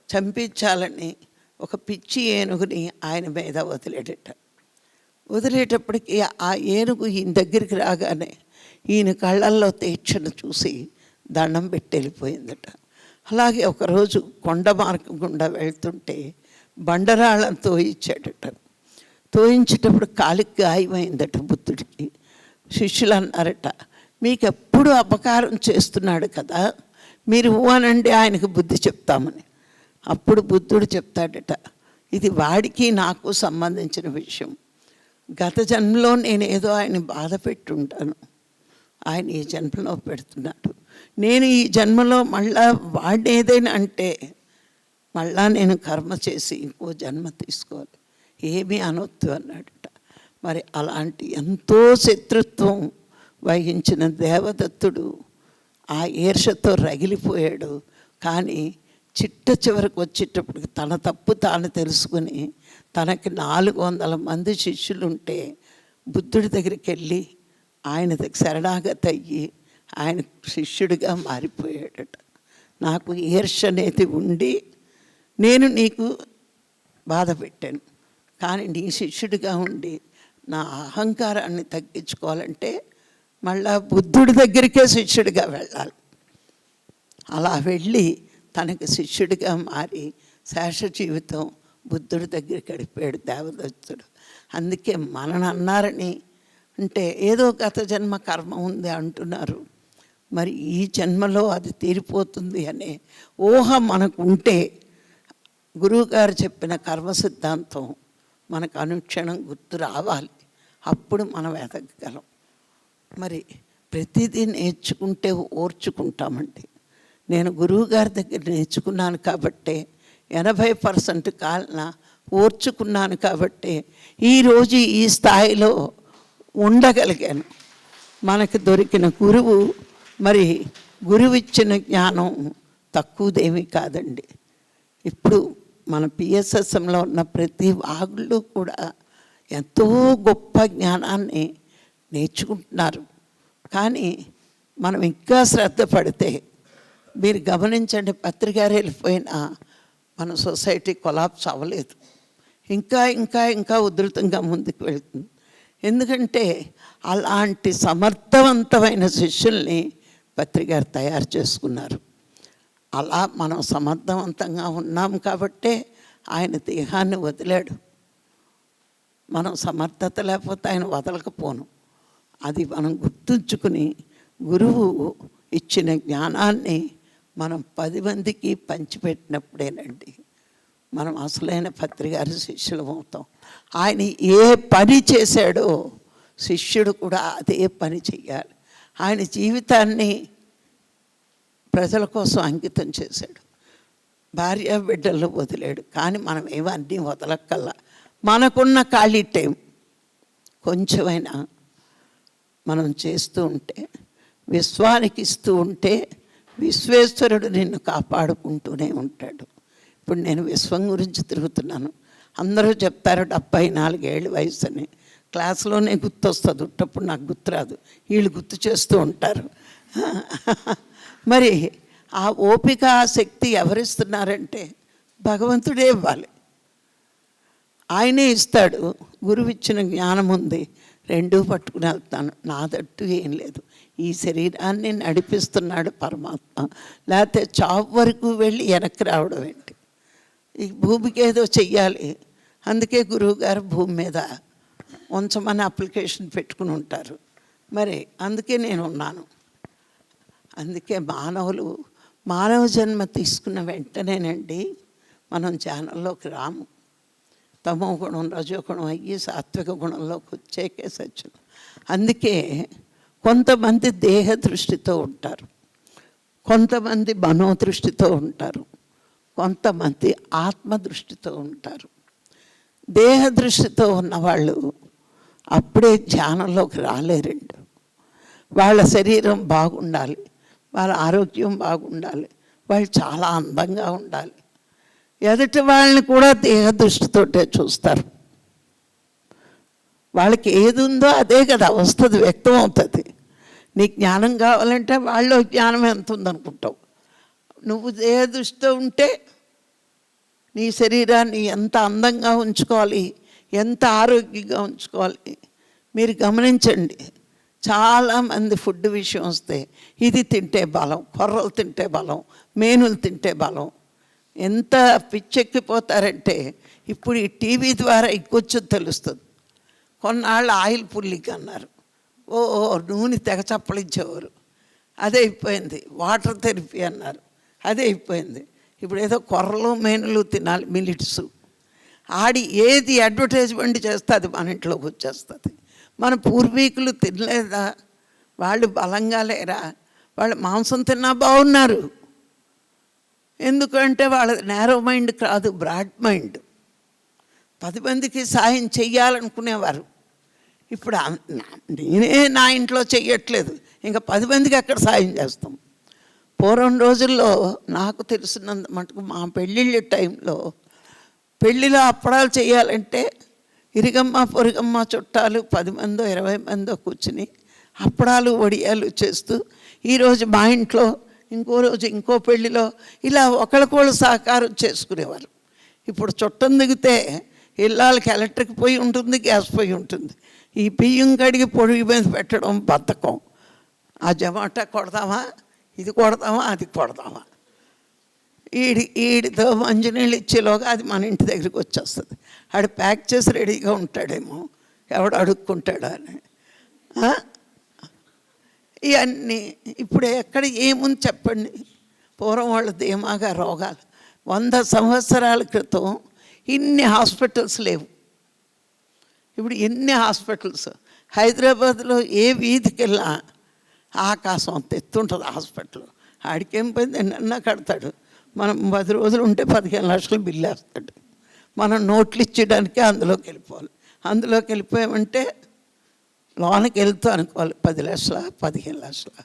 చంపించాలని ఒక పిచ్చి ఏనుగుని ఆయన మీద వదిలేడట. వదిలేటప్పటికీ ఆ ఏనుగు ఈయన దగ్గరికి రాగానే ఈయన కళ్ళల్లో తీక్షణ చూసి దండం పెట్టి వెళ్ళిపోయిందట. అలాగే ఒకరోజు కొండ మార్గం గుండా వెళ్తుంటే బండరాళ్ళను తోయించాడట. తోయించేటప్పుడు కాలికి గాయమైందట బుద్ధుడికి. శిష్యులు అన్నారట, మీకు ఎప్పుడు అపకారం చేస్తున్నాడు కదా, మీరు అనండి ఆయనకు బుద్ధి చెప్తామని. అప్పుడు బుద్ధుడు చెప్తాడట, ఇది వాడికి నాకు సంబంధించిన విషయం. గత జన్మలో నేను ఏదో ఆయన బాధ పెట్టుంటాను, ఆయన ఈ జన్మలో పెడుతున్నాడు. నేను ఈ జన్మలో మళ్ళా వాడిని ఏదైనా అంటే మళ్ళా నేను కర్మ చేసి ఇంకో జన్మ తీసుకోవాలి, ఏమీ అనొద్దు అన్నాడట. మరి అలాంటి ఎంతో శత్రుత్వం వహించిన దేవదత్తుడు ఆ ఈర్షతో రగిలిపోయాడు. కానీ చిట్ట చివరికి వచ్చేటప్పటికి తన తప్పు తాను తెలుసుకుని తనకి 400 మంది శిష్యులు ఉంటే బుద్ధుడి దగ్గరికి వెళ్ళి ఆయన దగ్గర శరణాగతి అయ్యి ఆయన శిష్యుడిగా మారిపోయాడట. నాకు ఈర్ష అనేది ఉండి నేను నీకు బాధ పెట్టాను, కానీ నీ శిష్యుడిగా ఉండి నా అహంకారాన్ని తగ్గించుకోవాలంటే మళ్ళా బుద్ధుడి దగ్గరికే శిష్యుడిగా వెళ్ళాలి. అలా వెళ్ళి తనకి శిష్యుడిగా మారి శేష జీవితం బుద్ధుడి దగ్గరికి గడిపాడు దేవదత్తుడు. అందుకే మనని అన్నారని అంటే ఏదో గత జన్మ కర్మ ఉంది అంటున్నారు, మరి ఈ జన్మలో అది తీరిపోతుంది అనే ఊహ మనకు ఉంటే గురువుగారు చెప్పిన కర్మ సిద్ధాంతం మనకు అనుక్షణం గుర్తు రావాలి. అప్పుడు మనం ఎదగగలం. మరి ప్రతిదీ నేర్చుకుంటే ఓర్చుకుంటామండి. నేను గురువుగారి దగ్గర నేర్చుకున్నాను కాబట్టే 80% కాలన ఓర్చుకున్నాను కాబట్టే ఈరోజు ఈ స్థాయిలో ఉండగలిగాను. మనకు దొరికిన గురువు, మరి గురువు ఇచ్చిన జ్ఞానం తక్కువదేమీ కాదండి. ఇప్పుడు మన పిఎస్ఎస్ఎంలో ఉన్న ప్రతి వాగుళ్ళు కూడా ఎంతో గొప్ప జ్ఞానాన్ని నేర్చుకుంటున్నారు. కానీ మనం ఇంకా శ్రద్ధ పడితే, మీరు గమనించండి, పత్రికారు వెళ్ళిపోయినా మన సొసైటీ కొలాప్స్ అవ్వలేదు, ఇంకా ఇంకా ఇంకా ఉధృతంగా ముందుకు వెళ్తుంది. ఎందుకంటే అలాంటి సమర్థవంతమైన శిష్యుల్ని పత్రికారు తయారు చేసుకున్నారు. అలా మనం సమర్థవంతంగా ఉన్నాం కాబట్టే ఆయన దేహాన్ని వదిలాడు. మనం సమర్థత లేకపోతే ఆయన వదలకపోను. అది మనం గుర్తుంచుకుని గురువు ఇచ్చిన జ్ఞానాన్ని మనం 10 మందికి పంచిపెట్టినప్పుడేనండి మనం అసలైన పత్రికారు శిష్యులం అవుతాం. ఆయన ఏ పని చేశాడో శిష్యుడు కూడా అదే పని చెయ్యాలి. ఆయన జీవితాన్ని ప్రజల కోసం అంకితం చేశాడు. భార్య బిడ్డలు వదిలాడు. కానీ మనం ఏమన్నీ వదలక్కల్లా. మనకున్న ఖాళీ టైం కొంచెమైనా మనం చేస్తూ ఉంటే, విశ్వానికి ఇస్తూ ఉంటే విశ్వేశ్వరుడు నిన్ను కాపాడుకుంటూనే ఉంటాడు. ఇప్పుడు నేను విశ్వం గురించి తిరుగుతున్నాను. అందరూ చెప్తారు 74 ఏళ్ళ వయసు అని. క్లాసులోనే గుర్తొస్తుంది, ఉట్టప్పుడు నాకు గుర్తురాదు, వీళ్ళు గుర్తు చేస్తూ ఉంటారు. మరి ఆ ఓపిక, ఆ శక్తి ఎవరిస్తున్నారంటే భగవంతుడే ఇవ్వాలి. ఆయనే ఇస్తాడు. గురువు ఇచ్చిన జ్ఞానం ఉంది, రెండూ పట్టుకుని వెళ్తాను. నాదట్టు ఏం లేదు. ఈ శరీరాన్ని నడిపిస్తున్నాడు పరమాత్మ. లేకపోతే చావు వరకు వెళ్ళి వెనక్కి రావడం ఏంటి? ఈ భూమికి ఏదో చెయ్యాలి. అందుకే గురువుగారు భూమి మీద ఉంచమని అప్లికేషన్ పెట్టుకుని ఉంటారు. మరి అందుకే నేను ఉన్నాను. అందుకే మానవ జన్మ తీసుకున్న వెంటనేనండి మనం ధ్యానంలోకి రాము. తమో గుణం, రజోగుణం అయ్యి సాత్విక గుణంలోకి వచ్చేకే సత్యం. అందుకే కొంతమంది దేహ దృష్టితో ఉంటారు, కొంతమంది మనోదృష్టితో ఉంటారు, కొంతమంది ఆత్మ దృష్టితో ఉంటారు. దేహ దృష్టితో ఉన్నవాళ్ళు అప్పుడే ధ్యానంలోకి రాలేరండి. వాళ్ళ శరీరం బాగుండాలి, వాళ్ళ ఆరోగ్యం బాగుండాలి, వాళ్ళు చాలా అందంగా ఉండాలి. ఎదుటి వాళ్ళని కూడా దేహ దృష్టితోటే చూస్తారు. వాళ్ళకి ఏది ఉందో అదే కదా వస్తుంది, వ్యక్తం అవుతుంది. నీకు జ్ఞానం కావాలంటే వాళ్ళు జ్ఞానం ఎంత ఉందనుకుంటావు. నువ్వు దేహ దృష్టితో ఉంటే నీ శరీరాన్ని ఎంత అందంగా ఉంచుకోవాలి, ఎంత ఆరోగ్యంగా ఉంచుకోవాలి. మీరు గమనించండి, చాలామంది ఫుడ్ విషయం వస్తే ఇది తింటే బలం, కొర్రలు తింటే బలం, మేనులు తింటే బలం. ఎంత పిచ్చెక్కిపోతారంటే ఇప్పుడు ఈ టీవీ ద్వారా ఇంకొంచెం తెలుస్తుంది. కొన్నాళ్ళు ఆయిల్ పుల్లింగ్ అన్నారు, నూనె తెగ చప్పలించేవారు, అదే అయిపోయింది. వాటర్ థెరపీ అన్నారు, అదే అయిపోయింది. ఇప్పుడు ఏదో కొర్రలు మేనులు తినాలి, మిలిట్స్. ఏది అడ్వర్టైజ్మెంట్ చేస్తే అది మన ఇంట్లోకి వచ్చేస్తుంది. మన పూర్వీకులు తినలేదా? వాళ్ళు బలంగా లేరా? వాళ్ళు మాంసం తిన్నా బాగున్నారు. ఎందుకంటే వాళ్ళది నేరో మైండ్ కాదు, బ్రాడ్ మైండ్. 10 మందికి సాయం చెయ్యాలనుకునేవారు. ఇప్పుడు నేనే నా ఇంట్లో చెయ్యట్లేదు, ఇంకా 10 మందికి ఎక్కడ సాయం చేస్తాం? పూర్వం రోజుల్లో నాకు తెలిసినంత మటుకు మా పెళ్ళిళ్ళ టైంలో పెళ్ళిలో అప్పడాలు చేయాలంటే ఇరిగమ్మ పొరిగమ్మ చుట్టాలు 10 మందో 20 మందో కూర్చుని అప్పడాలు వడియాలు చేస్తూ, ఈరోజు మా ఇంట్లో, ఇంకో రోజు ఇంకో పెళ్ళిలో ఇలా ఒకరికొకరు సహకారం చేసుకునేవారు. ఇప్పుడు చుట్టం దిగితే ఇళ్ళకి ఎలక్ట్రిక్ పొయ్యి ఉంటుంది, గ్యాస్ పొయ్యి ఉంటుంది. ఈ బియ్యం కడిగి పొడిగి మీద పెట్టడం బద్ధకం. ఆ జమాటా కొడదామా, ఇది కొడదామా, అది కొడదామా, ఈడితో మంచినీళ్ళు ఇచ్చేలోగా అది మన ఇంటి దగ్గరికి వచ్చేస్తుంది. ఆడు ప్యాక్ చేసి రెడీగా ఉంటాడేమో, ఎవడు అడుక్కుంటాడా అని. ఇవన్నీ ఇప్పుడు ఎక్కడ ఏముంది చెప్పండి? పూర్వం వాళ్ళు ధీమాగా రోగాలు. 100 సంవత్సరాల క్రితం ఇన్ని హాస్పిటల్స్ లేవు. ఇప్పుడు ఎన్ని హాస్పిటల్స్! హైదరాబాద్లో ఏ వీధికి వెళ్ళా ఆకాశం అంత ఎత్తుంటుంది హాస్పిటల్. ఆడికేం పోయింది, నిన్న కడతాడు. మనం 10 రోజులు ఉంటే 15 లక్షలు బిల్లు వేస్తాడు. మనం నోట్లు ఇచ్చేయడానికే అందులోకి వెళ్ళిపోవాలి. అందులోకి వెళ్ళిపోయామంటే లోనకి వెళ్తూ అనుకోవాలి 10 లక్షల 15 లక్షల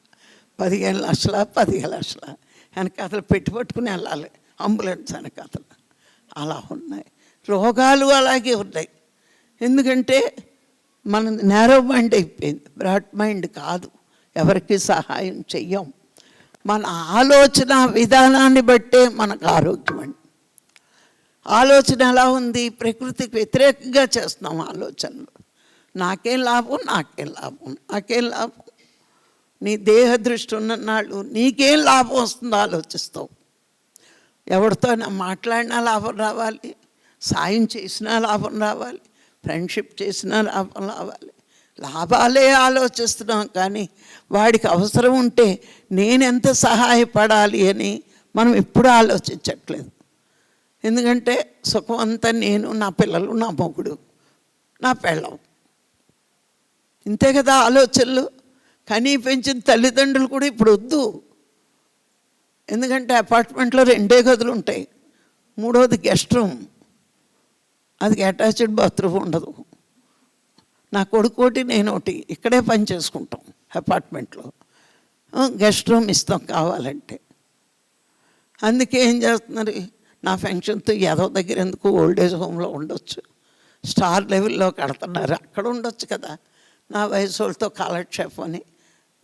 15 లక్షల 15 లక్షల వెనకాతలు పెట్టుబట్టుకుని వెళ్ళాలి, అంబులెన్స్ వెనకాతలు. అలా ఉన్నాయి రోగాలు, అలాగే ఉన్నాయి. ఎందుకంటే మన నేరో మైండ్ అయిపోయింది, బ్రాడ్ మైండ్ కాదు. ఎవరికి సహాయం చెయ్యం. మన ఆలోచన విధానాన్ని బట్టే మనకు ఆరోగ్యం అండి. ఆలోచన ఎలా ఉంది? ప్రకృతికి వ్యతిరేకంగా చేస్తున్నాం ఆలోచనలు. నాకేం లాభం, నాకేం లాభం, నాకేం లాభం. నీ దేహ దృష్టి ఉన్ననాళ్ళు నీకేం లాభం వస్తుందో ఆలోచిస్తావు. ఎవరితో మాట్లాడినా లాభం రావాలి, సాయం చేసినా లాభం రావాలి, ఫ్రెండ్షిప్ చేసినా లాభం రావాలి. లాభాలే ఆలోచిస్తున్నాం కానీ వాడికి అవసరం ఉంటే నేనెంత సహాయపడాలి అని మనం ఎప్పుడూ ఆలోచించట్లేదు. ఎందుకంటే సుఖం అంతా నేను, నా పిల్లలు, నా మొగుడు, నా పెళ్ళం, ఇంతే కదా ఆలోచనలు. కనీ పెంచిన తల్లిదండ్రులు కూడా ఇప్పుడు వద్దు. ఎందుకంటే అపార్ట్మెంట్లో 2 గదులు ఉంటాయి, 3వది గెస్ట్ రూమ్, అది అటాచ్డ్ బాత్రూమ్ ఉండదు. నా కొడుకోటి నేనోటి ఇక్కడే పని చేసుకుంటాం అపార్ట్మెంట్లో. గెస్ట్ రూమ్ ఇస్తాం కావాలంటే. అందుకే ఏం చేస్తున్నారు, నా ఫంక్షన్తో ఏదో దగ్గర ఎందుకు ఓల్డేజ్ హోమ్లో ఉండొచ్చు, స్టార్ లెవెల్లో కడుతున్నారు, అక్కడ ఉండొచ్చు కదా, నా వయసు వాళ్ళతో కాలక్షేపం అని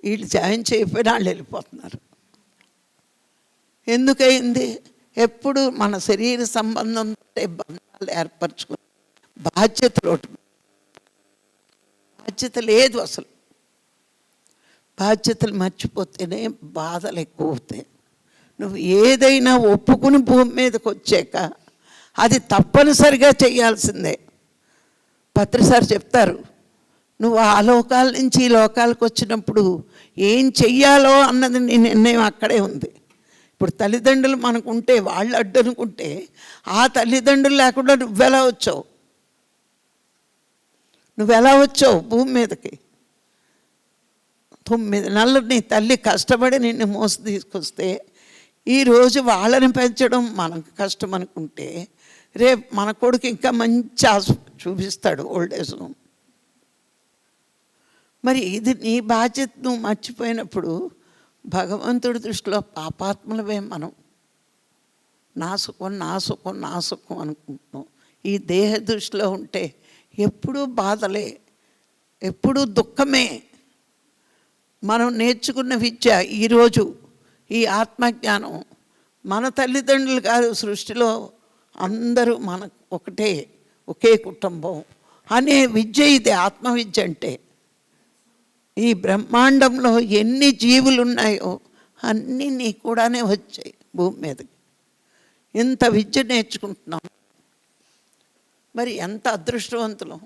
వీళ్ళు జాయిన్ చేయకపోయినా వాళ్ళు వెళ్ళిపోతున్నారు. ఎందుకయింది? ఎప్పుడు మన శరీర సంబంధంతో బంధాలు ఏర్పరచుకుని బాధ్యత లేదు. అసలు బాధ్యతలు మర్చిపోతేనే బాధలు ఎక్కువ అవుతాయి. నువ్వు ఏదైనా ఒప్పుకుని భూమి మీదకి వచ్చాక అది తప్పనిసరిగా చేయాల్సిందే. పత్రిసారి చెప్తారు, నువ్వు ఆ లోకాల నుంచి ఈ లోకాలకు వచ్చినప్పుడు ఏం చెయ్యాలో అన్నది నీ నిర్ణయం అక్కడే ఉంది. ఇప్పుడు తల్లిదండ్రులు మనకుంటే వాళ్ళు అడ్డు అనుకుంటే ఆ తల్లిదండ్రులు లేకుండా నువ్వెలా వచ్చావు భూమి మీదకి? 9 నెలలు నీ తల్లి కష్టపడి నిన్ను మోసి తీసుకొస్తే ఈరోజు వాళ్ళని పెంచడం మనకు కష్టం అనుకుంటే రేపు మన కొడుకు ఇంకా మంచి చూపిస్తాడు ఓల్డేజ్ హోమ్. మరి ఇది నీ బాధ్యత నువ్వు మర్చిపోయినప్పుడు భగవంతుడి దృష్టిలో పాపాత్ములమే మనం. నా సుఖం అనుకుంటున్నాం. ఈ దేహ దృష్టిలో ఉంటే ఎప్పుడూ బాధలే, ఎప్పుడూ దుఃఖమే. మనం నేర్చుకున్న విద్య ఈరోజు ఈ ఆత్మజ్ఞానం మన తల్లిదండ్రులు కాదు, సృష్టిలో అందరూ మన ఒకే కుటుంబం అనే విద్య ఇది. ఆత్మవిద్య అంటే ఈ బ్రహ్మాండంలో ఎన్ని జీవులు ఉన్నాయో అన్నీ నీ కూడానే వచ్చాయి భూమి మీదకి. ఇంత విద్య నేర్చుకుంటున్నాం. మరి ఎంత అదృష్టవంతులం.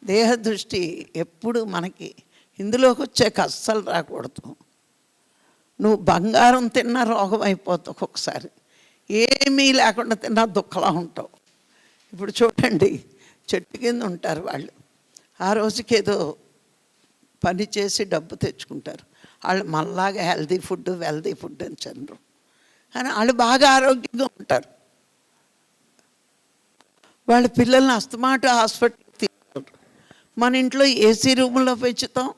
దేహదృష్టి ఎప్పుడు మనకి ఇందులోకి వచ్చాక అస్సలు రాకూడదు. నువ్వు బంగారం తిన్నా రోగం అయిపోతావు, ఒక్కొక్కసారి ఏమీ లేకుండా తిన్నా దుఃఖలా ఉంటావు. ఇప్పుడు చూడండి, చెట్టు కింద ఉంటారు వాళ్ళు, ఆ రోజుకి ఏదో పని చేసి డబ్బు తెచ్చుకుంటారు. వాళ్ళు మనలాగా హెల్దీ ఫుడ్ వెల్దీ ఫుడ్ అని చంద్రు, కానీ వాళ్ళు బాగా ఆరోగ్యంగా ఉంటారు. వాళ్ళ పిల్లల్ని అస్తమాట హాస్పిటల్కి తీసుకుంటారు. మన ఇంట్లో ఏసీ రూముల్లో పెంచుతాం,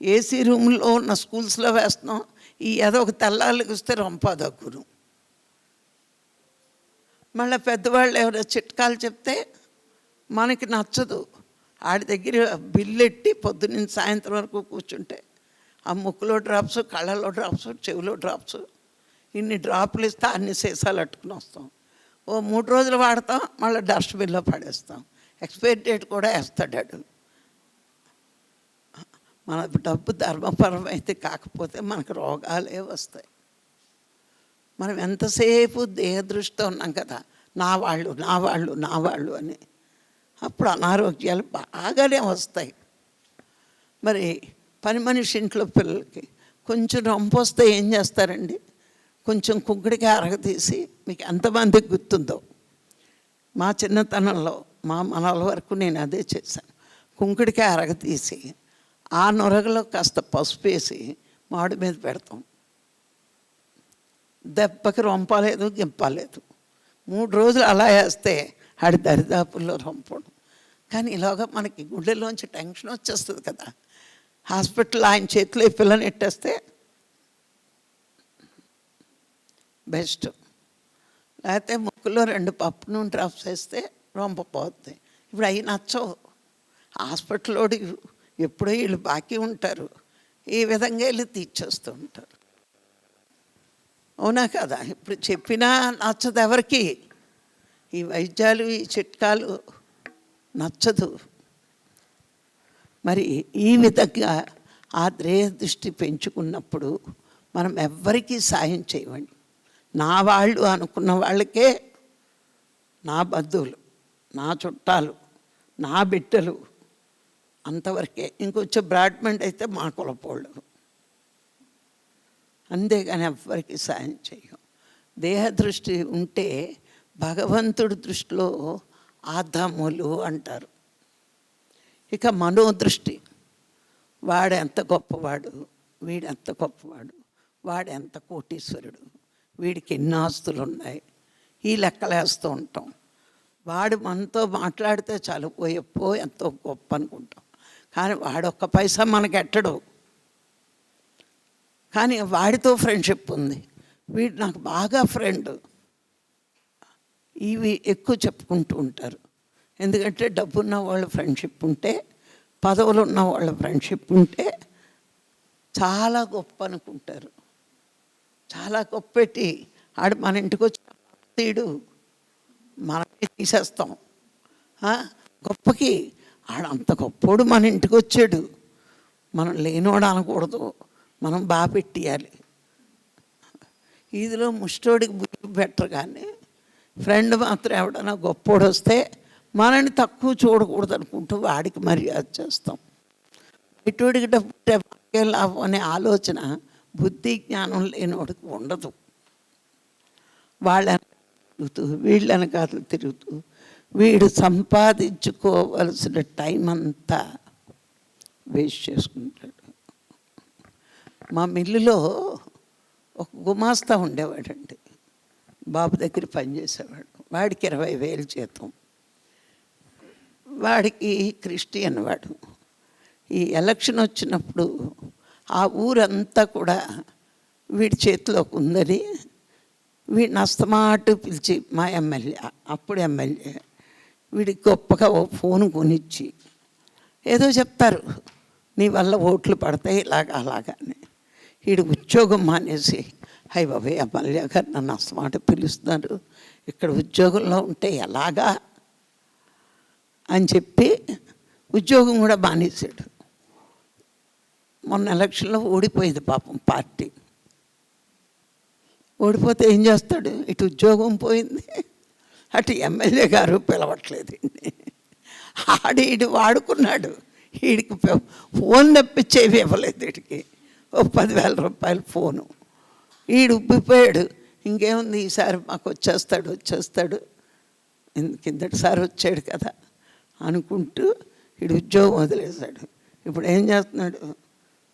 ఏసీ రూముల్లో ఉన్న స్కూల్స్లో వేస్తున్నాం. ఈ ఏదో ఒక తెల్లాళ్ళకి వస్తే రొంపాదగ్గురు. మళ్ళీ పెద్దవాళ్ళు ఎవరో చిట్కాలు చెప్తే మనకి నచ్చదు. ఆడి దగ్గర బిల్లెట్టి పొద్దున్న సాయంత్రం వరకు కూర్చుంటే ఆ ముక్కులో డ్రాప్స్, కళ్ళలో డ్రాప్స్, చెవిలో డ్రాప్స్, ఇన్ని డ్రాపులు ఇస్తే అన్ని సీసాలు అట్టుకుని వస్తాం. ఓ 3 రోజులు వాడతాం, మళ్ళీ డస్ట్బిన్లో పడేస్తాం. ఎక్స్పైరీ డేట్ కూడా వేస్తాడు. మన డబ్బు ధర్మపరమైతే కాకపోతే మనకు రోగాలే వస్తాయి. మనం ఎంతసేపు దేహదృష్టితో ఉన్నాం కదా, నా వాళ్ళు అని. అప్పుడు అనారోగ్యాలు బాగానే వస్తాయి. మరి పని మనిషి ఇంట్లో పిల్లలకి కొంచెం రొంపు వస్తే ఏం చేస్తారండి? కొంచెం కుంకుడికి అరగతీసి, మీకు ఎంతమందికి గుర్తుందో, మా చిన్నతనంలో మా మనల వరకు నేను అదే చేశాను. కుంకుడికి అరగతీసి ఆ నొరగలో కాస్త పసుపు వేసి మాడు మీద పెడతాం. దెబ్బకి రొంపలేదు, గింపలేదు. 3 రోజులు అలా వేస్తే ఆడి దరిదాపుల్లో రొంపడం. కానీ ఇలాగా మనకి గుండెలోంచి టెన్షన్ వచ్చేస్తుంది కదా. హాస్పిటల్ ఆయన చేతిలో ఈ పిల్లని ఎట్టేస్తే బెస్ట్. లేకపోతే ముక్కులో 2 పప్పు నూనె డ్రాప్స్ వేస్తే రొంపపోతుంది. ఇప్పుడు అవి నచ్చవు. హాస్పిటల్లోడు ఎప్పుడో వీళ్ళు బాకీ ఉంటారు, ఈ విధంగా వెళ్ళి తీర్చేస్తూ ఉంటారు. అవునా కదా? ఇప్పుడు చెప్పినా నచ్చదు ఎవరికి. ఈ వైద్యాలు, ఈ చిట్కాలు నచ్చదు. మరి ఈ విధంగా ఆ దృష్టి పెంచుకున్నప్పుడు మనం ఎవ్వరికీ సాయం చేయమండి. నా వాళ్ళు అనుకున్న వాళ్ళకే, నా బంధువులు, నా చుట్టాలు, నా బిడ్డలు, అంతవరకే. ఇంకొంచెం బ్రాడ్మెంట్ అయితే మా కులపోళ్ళు. అంతేగాని ఎవ్వరికి సాయం చేయం. దేహదృష్టి ఉంటే భగవంతుడి దృష్టిలో ఆదాములు అంటారు. ఇక మనోదృష్టి, వాడెంత గొప్పవాడు, వీడెంత గొప్పవాడు, వాడెంత కోటీశ్వరుడు, వీడికి ఎన్ని ఆస్తులు ఉన్నాయి, ఈ లెక్కలేస్తూ ఉంటాం. వాడు మనతో మాట్లాడితే చాలు, ఎప్పో ఎంతో గొప్ప అనుకుంటాం. కానీ వాడొక్క పైసా మనకెట్టడు. కానీ వాడితో ఫ్రెండ్షిప్ ఉంది, వీడు నాకు బాగా ఫ్రెండ్, ఇవి ఎక్కువ చెప్పుకుంటూ ఉంటారు. ఎందుకంటే డబ్బున్న వాళ్ళ ఫ్రెండ్షిప్ ఉంటే, పదవులు ఉన్న వాళ్ళ ఫ్రెండ్షిప్ ఉంటే చాలా గొప్ప అనుకుంటారు. చాలా గొప్పెట్టి ఆడు మన ఇంటికి వచ్చి తీడు మనమే తీసేస్తాం. గొప్పకి ఆడంత గొప్పోడు మన ఇంటికి వచ్చాడు, మనం లేనివాడు అనకూడదు, మనం బాగా పెట్టియాలి. ఇదిలో ముష్టోడికి బుద్ధి బెటర్, కానీ ఫ్రెండ్ మాత్రం ఎవడన్నా గొప్పోడు వస్తే మనని తక్కువ చూడకూడదు అనుకుంటూ వాడికి మర్యాద చేస్తాం. ఇటుడికి డబ్బు లాభం అనే ఆలోచన బుద్ధి జ్ఞానం లేనివాడికి ఉండదు. వాళ్ళని తిరుగుతూ వీళ్ళని కాదు తిరుగుతూ వీడు సంపాదించుకోవలసిన టైం అంతా వేస్ట్ చేసుకుంటాడు. మా మిల్లులో ఒక గుమాస్తా ఉండేవాడండి, బాబు దగ్గర పనిచేసేవాడు. వాడికి 20,000 జీతం. వాడికి క్రిస్టియన్ వాడు. ఈ ఎలక్షన్ వచ్చినప్పుడు ఆ ఊరంతా కూడా వీడి చేతిలోకి ఉందని వీడిని అస్తమాటు పిలిచి, మా ఎమ్మెల్యే అప్పుడు ఎమ్మెల్యే, వీడికి గొప్పగా ఓ ఫోన్ కొనిచ్చి ఏదో చెప్తారు, నీ వల్ల ఓట్లు పడతాయి ఇలాగా అలాగని. వీడు ఉద్యోగం మానేసి, అయ్య బాబాయ్ ఎమ్మెల్యే గారు నన్ను అస్తమాట పిలుస్తున్నారు, ఇక్కడ ఉద్యోగంలో ఉంటే ఎలాగా అని చెప్పి ఉద్యోగం కూడా మానేశాడు. మొన్న ఎలక్షన్లో ఓడిపోయింది పాపం పార్టీ. ఓడిపోతే ఏం చేస్తాడు, ఇటు ఉద్యోగం పోయింది, అటు ఎమ్మెల్యే గారు పిలవట్లేదు. ఈడు వాడుకున్నాడు, వీడికి ఫోన్ తప్పించేవి ఇవ్వలేదు. వీడికి ఓ 10,000 రూపాయలు ఫోను. వీడు ఉబ్బిపోయాడు, ఇంకేముంది ఈసారి మాకు వచ్చేస్తాడు కిందటిసారి వచ్చాడు కదా అనుకుంటూ వీడు ఉద్యోగం వదిలేశాడు. ఇప్పుడు ఏం చేస్తున్నాడు,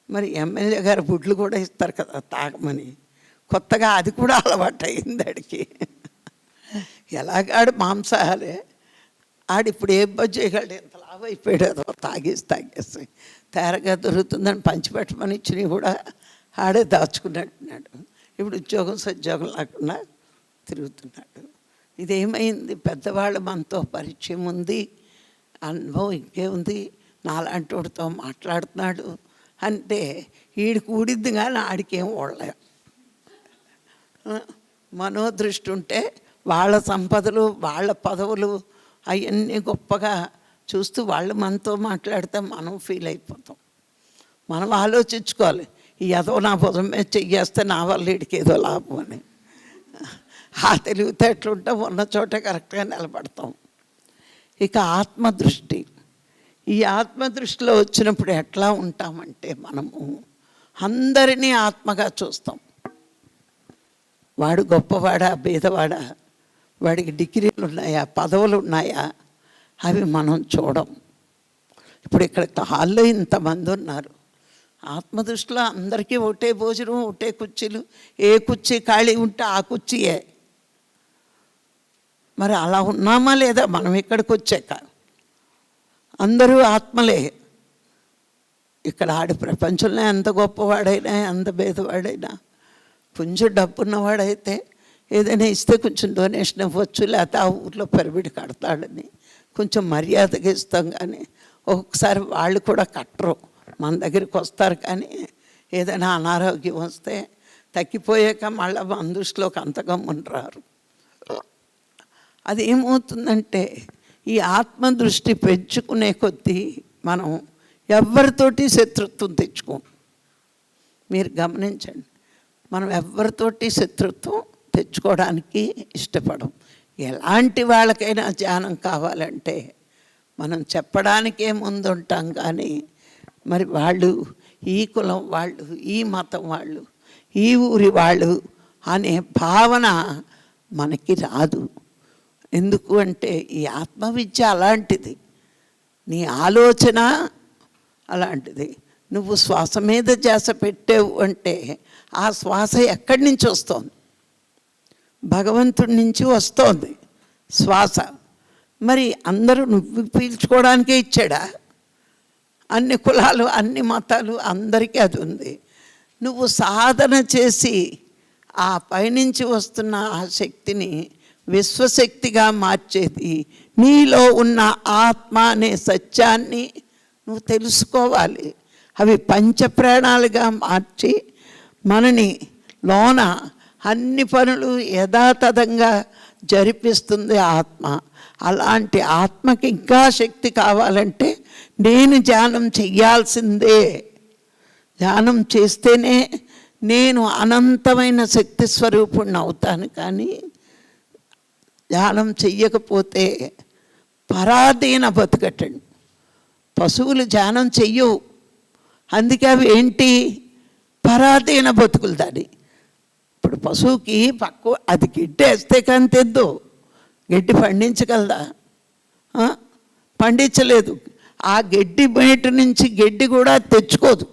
మరి ఎమ్మెల్యే గారు గుడ్లు కూడా ఇస్తారు కదా తాగమని, కొత్తగా అది కూడా అలవాటు అయింది ఆడికి. ఎలాగాడు మాంసాహారే, ఆడిప్పుడు ఏ బజ్జు చేయగలడు, ఎంత లాభం అయిపోయాడు, అదో తాగేసి తేరగా దొరుకుతుందని పంచిపెట్టమని ఇచ్చినవి కూడా ఆడే దాచుకున్నట్టున్నాడు. ఇప్పుడు ఉద్యోగం సద్యోగం లేకుండా తిరుగుతున్నాడు. ఇదేమైంది, పెద్దవాళ్ళు మనతో పరిచయం ఉంది, అనుభవం ఇంకేముంది, నాలాంటి వాడితో మాట్లాడుతున్నాడు అంటే వీడికి ఊడిద్ది కానీ ఆడికేం ఓడలే. మనోదృష్టి ఉంటే వాళ్ళ సంపదలు వాళ్ళ పదవులు అవన్నీ గొప్పగా చూస్తూ వాళ్ళు మనతో మాట్లాడితే మనం ఫీల్ అయిపోతాం. మనం ఆలోచించుకోవాలి, ఈ ఏదో నా భుజం మీద చెయ్యేస్తే నా వల్ల వీడికి ఏదో లాభం అని. ఆ తెలివితేటలుంటే ఉన్న చోట కరెక్ట్గా నిలబడతాం. ఇక ఆత్మదృష్టి, ఈ ఆత్మదృష్టిలో వచ్చినప్పుడు ఎట్లా ఉంటామంటే మనము అందరినీ ఆత్మగా చూస్తాం. వాడు గొప్పవాడా బీదవాడా, వాడికి డిగ్రీలు ఉన్నాయా పదవులు ఉన్నాయా అవి మనం చూడం. ఇప్పుడు ఇక్కడ హాల్లో ఇంతమంది ఉన్నారు, ఆత్మదృష్టిలో అందరికీ ఒకటే భోజనం ఒకటే కుర్చీలు, ఏ కుర్చీ ఖాళీ ఉంటే ఆ కుర్చీయే. మరి అలా ఉన్నామా లేదా మనం ఇక్కడికి వచ్చాక? అందరూ ఆత్మలే. ఇక్కడ ఆడి ప్రపంచంలో ఎంత గొప్పవాడైనా ఎంత భేదవాడైనా, కొంచెం డబ్బున్నవాడైతే ఏదైనా ఇస్తే కొంచెం డొనేషన్ ఇవ్వచ్చు, లేకపోతే ఆ ఊర్లో పెరబడి కడతాడని కొంచెం మర్యాదగా ఇస్తాం. కానీ ఒక్కొక్కసారి వాళ్ళు కూడా కట్టరు, మన దగ్గరికి వస్తారు. కానీ ఏదైనా అనారోగ్యం వస్తే తగ్గిపోయాక మళ్ళీ మన దృష్టిలోకి అంతగా ఉండరారు. అది ఏమవుతుందంటే ఈ ఆత్మదృష్టి పెంచుకునే కొద్దీ మనం ఎవరితోటి శత్రుత్వం తెచ్చుకోం. మీరు గమనించండి, మనం ఎవరితోటి శత్రుత్వం తెచ్చుకోవడానికి ఇష్టపడం. ఎలాంటి వాళ్ళకైనా ధ్యానం కావాలంటే మనం చెప్పడానికే ముందుంటాం. కానీ మరి వాళ్ళు ఈ కులం వాళ్ళు, ఈ మతం వాళ్ళు, ఈ ఊరి వాళ్ళు అనే భావన మనకి రాదు. ఎందుకు అంటే ఈ ఆత్మవిద్య అలాంటిది, నీ ఆలోచన అలాంటిది. నువ్వు శ్వాస మీద ధ్యాస పెట్టావు అంటే ఆ శ్వాస ఎక్కడి నుంచి వస్తుంది? భగవంతుడి నుంచి వస్తోంది శ్వాస. మరి అందరూ నువ్వు పీల్చుకోవడానికే ఇచ్చాడా? అన్ని కులాలు అన్ని మతాలు అందరికీ అది ఉంది. నువ్వు సాధన చేసి ఆ పైనుంచి వస్తున్న ఆ శక్తిని విశ్వశక్తిగా మార్చేది నీలో ఉన్న ఆత్మ అనే సత్యాన్ని నువ్వు తెలుసుకోవాలి. అవి పంచప్రాణాలుగా మార్చి మనని లోన అన్ని పనులు యథాతథంగా జరిపిస్తుంది ఆత్మ. అలాంటి ఆత్మకి ఇంకా శక్తి కావాలంటే నేను ధ్యానం చెయ్యాల్సిందే. ధ్యానం చేస్తేనే నేను అనంతమైన శక్తి స్వరూపుణ్ణి అవుతాను. కానీ ధ్యానం చెయ్యకపోతే పరాధీన బతుకటండి. పశువులు ధ్యానం చెయ్యవు, అందుకే అవి ఏంటి పరాధీన బతుకులు. దాన్ని ఇప్పుడు పశువుకి అది గడ్డి వేస్తే కానీ తెద్దు, గడ్డి పండించగలదా? పండించలేదు. ఆ గడ్డి బయట నుంచి గడ్డి కూడా తెచ్చుకోదు.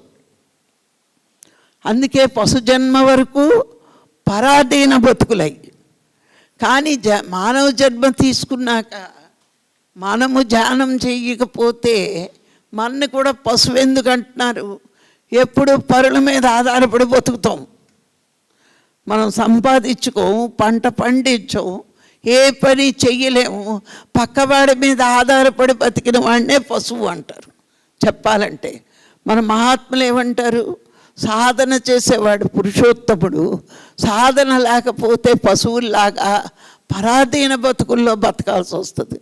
అందుకే పశుజన్మ వరకు పరాధీన బతుకులై. కానీ మానవ జన్మ తీసుకున్నాక మనము ధ్యానం చేయకపోతే మనని కూడా పశువు ఎందుకు అంటున్నారు? ఎప్పుడు పరుల మీద ఆధారపడి బతుకుతాం. మనం సంపాదించుకోము, పంట పండించము, ఏ పని చెయ్యలేము. పక్కవాడి మీద ఆధారపడి బతికిన వాడినే పశువు అంటారు. చెప్పాలంటే మన మహాత్ములు ఏమంటారు? సాధన చేసేవాడు పురుషోత్తముడు, సాధన లేకపోతే పశువుల్లాగా పరాధీన బతుకుల్లో బతకాల్సి వస్తుంది.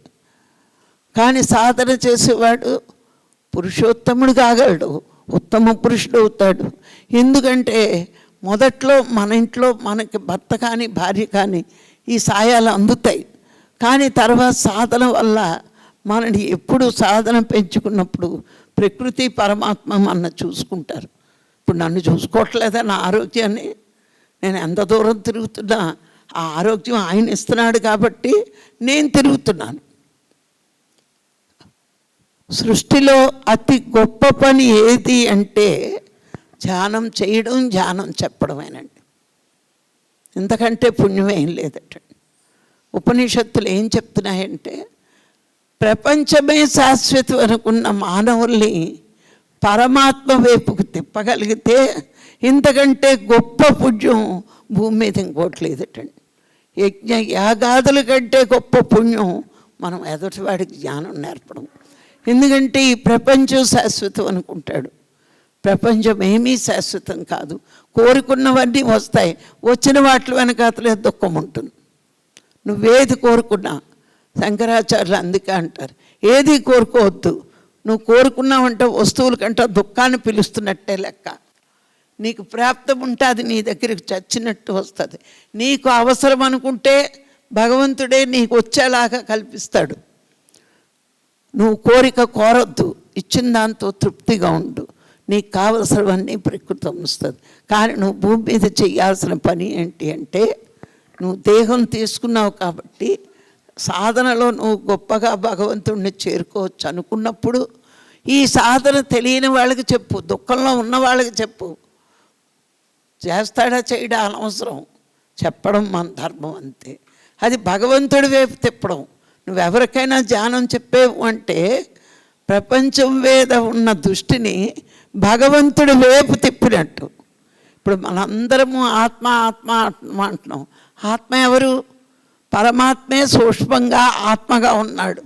కానీ సాధన చేసేవాడు పురుషోత్తముడు కాగలడు, ఉత్తమ పురుషుడు అవుతాడు. ఎందుకంటే మొదట్లో మన ఇంట్లో మనకి భర్త కానీ భార్య కానీ ఈ సాయాలు అందుతాయి. కానీ తర్వాత సాధన వల్ల మనని ఎప్పుడు సాధన పెంచుకున్నప్పుడు ప్రకృతి పరమాత్మ మన చూసుకుంటారు. ఇప్పుడు నన్ను చూసుకోవట్లేదా నా ఆరోగ్యాన్ని? నేను ఎంత దూరం తిరుగుతున్నా ఆ ఆరోగ్యం ఆయన ఇస్తున్నాడు కాబట్టి నేను తిరుగుతున్నాను. సృష్టిలో అతి గొప్ప పని ఏది అంటే ధ్యానం చేయడం, ధ్యానం చెప్పడమేనండి. ఇంతకంటే పుణ్యం ఏం లేదట. ఉపనిషత్తులు ఏం చెప్తున్నాయంటే ప్రపంచమే శాశ్వతం అనుకున్న మానవుల్ని పరమాత్మ వైపుకు తిప్పగలిగితే ఇంతకంటే గొప్ప పుణ్యం భూమి మీద ఇంకోటి లేదటండి. యజ్ఞ యాగాదుల కంటే గొప్ప పుణ్యం మనం ఎదుటివాడికి జ్ఞానం నేర్పడం. ఎందుకంటే ఈ ప్రపంచం శాశ్వతం అనుకుంటాడు. ప్రపంచం ఏమీ శాశ్వతం కాదు. కోరుకున్నవన్నీ వస్తాయి, వచ్చిన వాటి వెనకాతలే దుఃఖం ఉంటుంది. నువ్వేది కోరుకున్నా, శంకరాచార్యులు అందుకే అంటారు ఏది కోరుకోవద్దు. నువ్వు కోరుకున్నావంటే వస్తువుల కంటే దుఃఖాన్ని పిలుస్తున్నట్టే లెక్క. నీకు ప్రాప్తం ఉంటే అది నీ దగ్గరికి చచ్చినట్టు వస్తుంది. నీకు అవసరం అనుకుంటే భగవంతుడే నీకు వచ్చేలాగా కల్పిస్తాడు. నువ్వు కోరిక కోరొద్దు, ఇచ్చిన దాంతో తృప్తిగా ఉండు. నీకు కావలసినవన్నీ ప్రకృతం వస్తుంది. కానీ నువ్వు భూమి మీద చేయాల్సిన పని ఏంటి అంటే నువ్వు దేహం తీసుకున్నావు కాబట్టి సాధనలో నువ్వు గొప్పగా భగవంతుడిని చేరుకోవచ్చు అనుకున్నప్పుడు ఈ సాధన తెలియని వాళ్ళకి చెప్పు, దుఃఖంలో ఉన్న వాళ్ళకి చెప్పు. చేస్తాడా చేయడా అనవసరం, చెప్పడం మన ధర్మం అంతే. అది భగవంతుడి వైపు తిప్పడం. నువ్వెవరికైనా ధ్యానం చెప్పేవు అంటే ప్రపంచం మీద ఉన్న దృష్టిని భగవంతుడి వైపు తిప్పినట్టు. ఇప్పుడు మనందరము ఆత్మ ఆత్మ ఆత్మ అంటున్నాం. ఆత్మ ఎవరు? పరమాత్మే సూక్ష్మంగా ఆత్మగా ఉన్నాడు.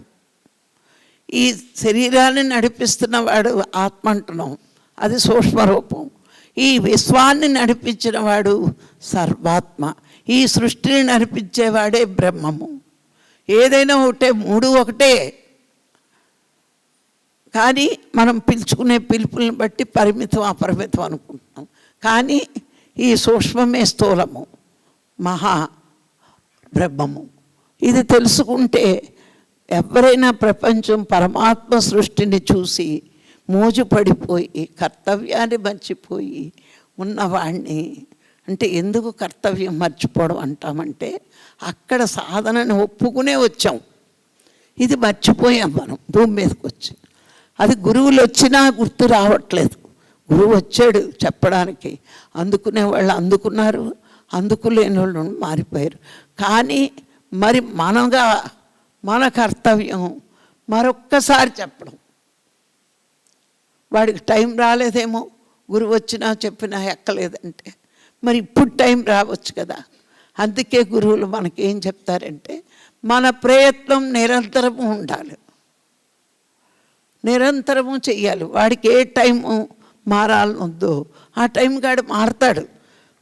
ఈ శరీరాన్ని నడిపిస్తున్నవాడు ఆత్మ అంటున్నాం, అది సూక్ష్మరూపం. ఈ విశ్వాన్ని నడిపించిన వాడు సర్వాత్మ. ఈ సృష్టిని నడిపించేవాడే బ్రహ్మము. ఏదైనా ఒకటే, మూడు ఒకటే. కానీ మనం పిలుచుకునే పిలుపులను బట్టి పరిమితం అపరిమితం అనుకుంటున్నాం. కానీ ఈ సూక్ష్మమే స్థూలము, మహా బ్రహ్మము. ఇది తెలుసుకుంటే ఎవరైనా ప్రపంచం పరమాత్మ సృష్టిని చూసి మోజుపడిపోయి కర్తవ్యాన్ని మర్చిపోయి ఉన్నవాణ్ణి, అంటే ఎందుకు కర్తవ్యం మర్చిపోవడం అంటామంటే అక్కడ సాధనని ఒప్పుకునే వచ్చాం, ఇది మర్చిపోయాం మనం భూమి మీదకి వచ్చి. అది గురువులు వచ్చినా గుర్తు రావట్లేదు. గురువు వచ్చాడు చెప్పడానికి, అందుకునే వాళ్ళు అందుకున్నారు, అందుకులేని వాళ్ళు మారిపోయారు. కానీ మరి మనగా మన కర్తవ్యం మరొక్కసారి చెప్పడం. వాడికి టైం రాలేదేమో, గురువు వచ్చినా చెప్పినా ఎక్కలేదంటే మరి ఇప్పుడు టైం రావచ్చు కదా. అందుకే గురువులు మనకేం చెప్తారంటే మన ప్రయత్నం నిరంతరము ఉండాలి, నిరంతరము చెయ్యాలి. వాడికి ఏ టైము మారాలనుందో ఆ టైం కాడు మారతాడు.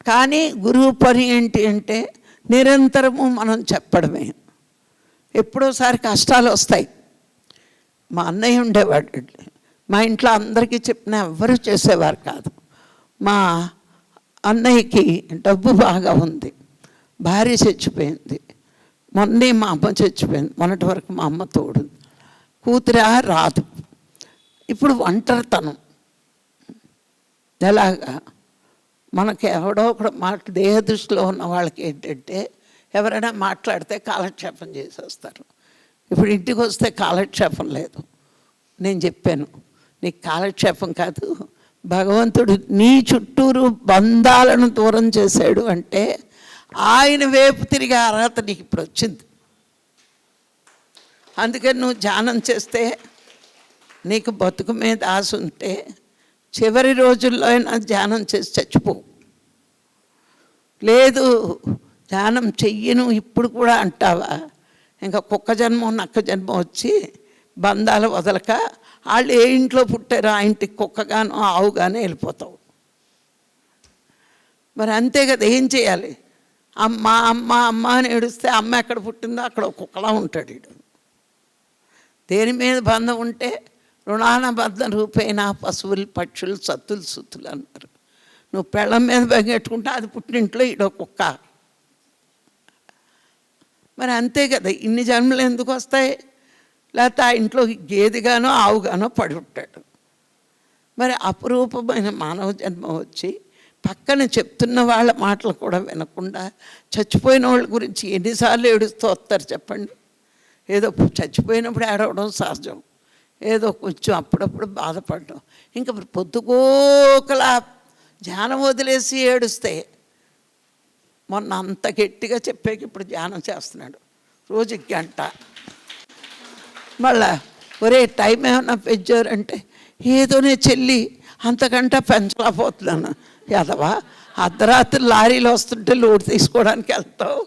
కానీ గురువు పని ఏంటి అంటే నిరంతరము మనం చెప్పడమే. ఎప్పుడోసారి కష్టాలు వస్తాయి. మా అన్నయ్య ఉండేవాడు, మా ఇంట్లో అందరికీ చెప్పినా ఎవ్వరూ చేసేవారు కాదు. మా అన్నయ్యకి డబ్బు బాగా ఉంది, భార్య చచ్చిపోయింది, మొన్నే మా అమ్మ చచ్చిపోయింది, మొన్నటి వరకు మా అమ్మ తోడు, కూతురా రాదు. ఇప్పుడు ఒంటరితనం. ఎలాగా మనకి ఎవడో ఒకడు దేహ దృష్టిలో ఉన్న వాళ్ళకి ఏంటంటే ఎవరైనా మాట్లాడితే కాలక్షేపం చేసేస్తారు. ఇప్పుడు ఇంటికి వస్తే కాలక్షేపం లేదు. నేను చెప్పాను, నీకు కాలక్షేపం కాదు, భగవంతుడు నీ చుట్టూరు బంధాలను దూరం చేశాడు అంటే ఆయన వైపు తిరిగే అర్హత నీకు ఇప్పుడు వచ్చింది. అందుకని నువ్వు ధ్యానం చేస్తే నీకు బతుకు మీద ఆశ ఉంటే చివరి రోజుల్లో అయినా ధ్యానం చేసి చచ్చిపో. లేదు ధ్యానం చెయ్యను ఇప్పుడు కూడా అంటావా, ఇంకా కుక్క జన్మ నక్క జన్మ వచ్చి బంధాలు వదలక వాళ్ళు ఏ ఇంట్లో పుట్టారో ఆ ఇంటికి కుక్కగానో ఆవుగానో వెళ్ళిపోతావు. మరి అంతే కదా, ఏం చేయాలి? అమ్మ అమ్మ అమ్మ అని ఏడుస్తే అమ్మ ఎక్కడ పుట్టిందో అక్కడ కుక్కలా ఉంటాడు వీడు. దేని మీద బంధం ఉంటే రుణాన బంధం రూపైన పశువులు పక్షులు సత్తులు సుత్తులు అన్నారు. నువ్వు పెళ్ళం మీద బెంగెట్టుకుంటే అది పుట్టింట్లో ఈడో కుక్క. మరి అంతే కదా, ఇన్ని జన్మలు ఎందుకు వస్తాయి? లేకపోతే ఆ ఇంట్లో గేదెగానో ఆవుగానో పడి ఉంటాడు. మరి అపురూపమైన మానవ జన్మ వచ్చి పక్కన చెప్తున్న వాళ్ళ మాటలు కూడా వినకుండా చచ్చిపోయిన వాళ్ళ గురించి ఎన్నిసార్లు ఏడుస్తూ వస్తారు చెప్పండి. ఏదో చచ్చిపోయినప్పుడు ఏడవడం సహజం, ఏదో కొంచెం అప్పుడప్పుడు బాధపడడం. ఇంకా పొద్దుగోకలా ధ్యానం వదిలేసి ఏడుస్తే, మొన్న అంత గట్టిగా చెప్పాక ఇప్పుడు ధ్యానం చేస్తున్నాడు రోజుకి గంట. మళ్ళా ఒరే టైం ఏమన్నా పెంచారంటే ఏదోనే చెల్లి అంతకంటే పెంచలేకపోతున్నాను. ఎదవా అర్ధరాత్రి లారీలు వస్తుంటే లోడ్ తీసుకోవడానికి వెళ్తావు,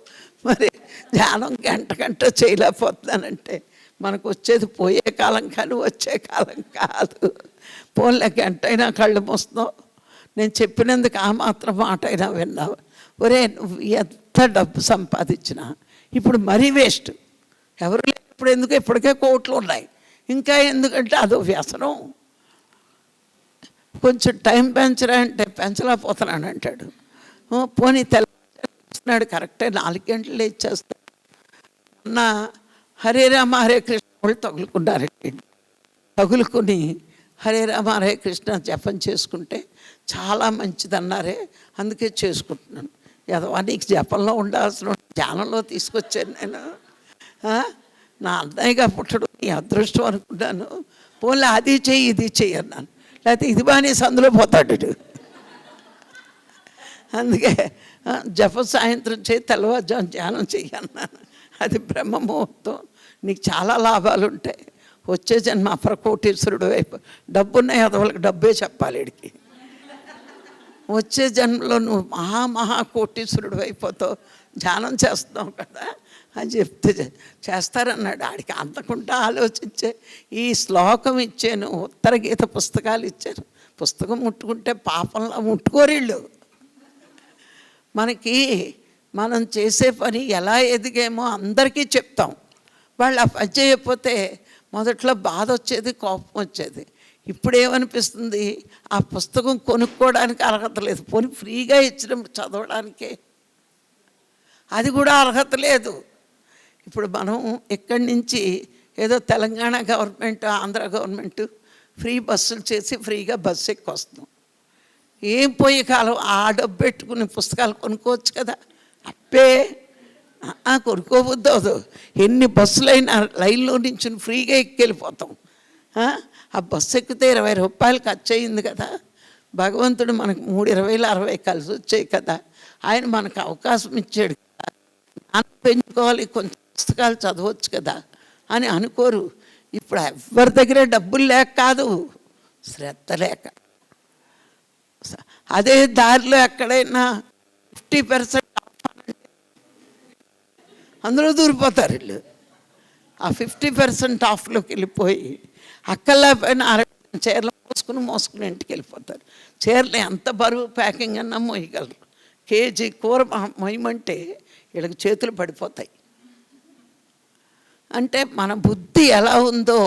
మరి ధ్యానం గంట చేయలేకపోతున్నానంటే మనకు వచ్చేది పోయే కాలం కానీ వచ్చే కాలం కాదు. పోన్లే గంట అయినా కళ్ళు మూస్తున్నావు, నేను చెప్పినందుకు ఆ మాత్రం మాట అయినా విన్నావు. ఒరే నువ్వు ఎంత డబ్బు సంపాదించినా ఇప్పుడు మరీ వేస్ట్. ఎవరు ఇప్పుడు ఎందుకు, ఇప్పటికే కోట్లు ఉన్నాయి, ఇంకా ఎందుకంటే అదో వ్యసనం. కొంచెం టైం పెంచరా అంటే పెంచలేకపోతున్నాను అంటాడు. పోనీ తెల్లాడు కరెక్టే 4 గంటలు ఇచ్చేస్తాడు. నా హరే రామ హరే కృష్ణ వాళ్ళు తగులుకున్నారండి. తగులుకుని హరే రామ హరే కృష్ణ జపం చేసుకుంటే చాలా మంచిదన్నారే, అందుకే చేసుకుంటున్నాను. ఎదవా నీకు జపంలో ఉండాల్సిన ధ్యానంలో తీసుకొచ్చాను నేను. నా అన్నయ్యగా పుట్టడం నీ అదృష్టం అనుకున్నాను. పోలే అది చెయ్యి ఇది చెయ్యి అన్నాను, లేకపోతే ఇది బాగానే సందులో పోతాడు. అందుకే జపం సాయంత్రం చేయి, తెల్లవారుజాము ధ్యానం చెయ్యి అన్నాను. అది బ్రహ్మముహూర్తం, నీకు చాలా లాభాలు ఉంటాయి. వచ్చే జన్మ అపరకోటీశ్వరుడు వైపు డబ్బున్న ఎదవలకు డబ్బే చెప్పాలి వీడికి. వచ్చే జన్మలో నువ్వు మహాకోటీశ్వరుడు అయిపోతావు, ధ్యానం చేస్తున్నావు కదా అని చెప్తే చేస్తారన్నాడు. ఆడికి అంతకుంటా ఆలోచించే ఈ శ్లోకం ఇచ్చాను, ఉత్తర గీత పుస్తకాలు ఇచ్చాను. పుస్తకం ముట్టుకుంటే పాపంలా ముట్టుకోరిళ్ళు. మనకి మనం చేసే పని ఎలా ఎదిగేమో అందరికీ చెప్తాం. వాళ్ళు ఆ పని చేయకపోతే మొదట్లో బాధ వచ్చేది, కోపం వచ్చేది. ఇప్పుడు ఏమనిపిస్తుంది, ఆ పుస్తకం కొనుక్కోవడానికి అర్హత లేదు, పోనీ ఫ్రీగా ఇచ్చడం చదవడానికే అది కూడా అర్హత లేదు. ఇప్పుడు మనం ఇక్కడి నుంచి ఏదో Telangana government Andhra government free బస్సులు చేసి ఫ్రీగా బస్సు ఎక్కి వస్తున్నాం. ఏం పోయే కాలం ఆ డబ్బు పెట్టుకుని పుస్తకాలు కొనుక్కోవచ్చు కదా. అప్పే కొనుక్కోవద్దు. ఎన్ని బస్సులైనా లైన్లో నుంచి ఫ్రీగా ఎక్కెళ్ళిపోతాం. ఆ బస్సు ఎక్కితే 20 రూపాయలు ఖర్చు అయింది కదా. భగవంతుడు మనకు 3/20 కలిసి వచ్చాయి కదా. ఆయన మనకు అవకాశం ఇచ్చాడు కదా, పెంచుకోవాలి, కొంచెం పుస్తకాలు చదవచ్చు కదా అని అనుకోరు. ఇప్పుడు ఎవరి దగ్గర డబ్బులు లేక కాదు, శ్రద్ధ లేక. అదే దారిలో ఎక్కడైనా 50% అందులో దూరిపోతారు వీళ్ళు. ఆ 50% ఆఫ్లోకి వెళ్ళిపోయి అక్కర్లా పైన చీరలు మోసుకుని ఇంటికి వెళ్ళిపోతారు. చీరలు ఎంత బరువు ప్యాకింగ్ అన్నా మోయగలరు. కేజీ కూర మొయ్యమంటే వీళ్ళకి చేతులు పడిపోతాయి. అంటే మన బుద్ధి ఎలా ఉందో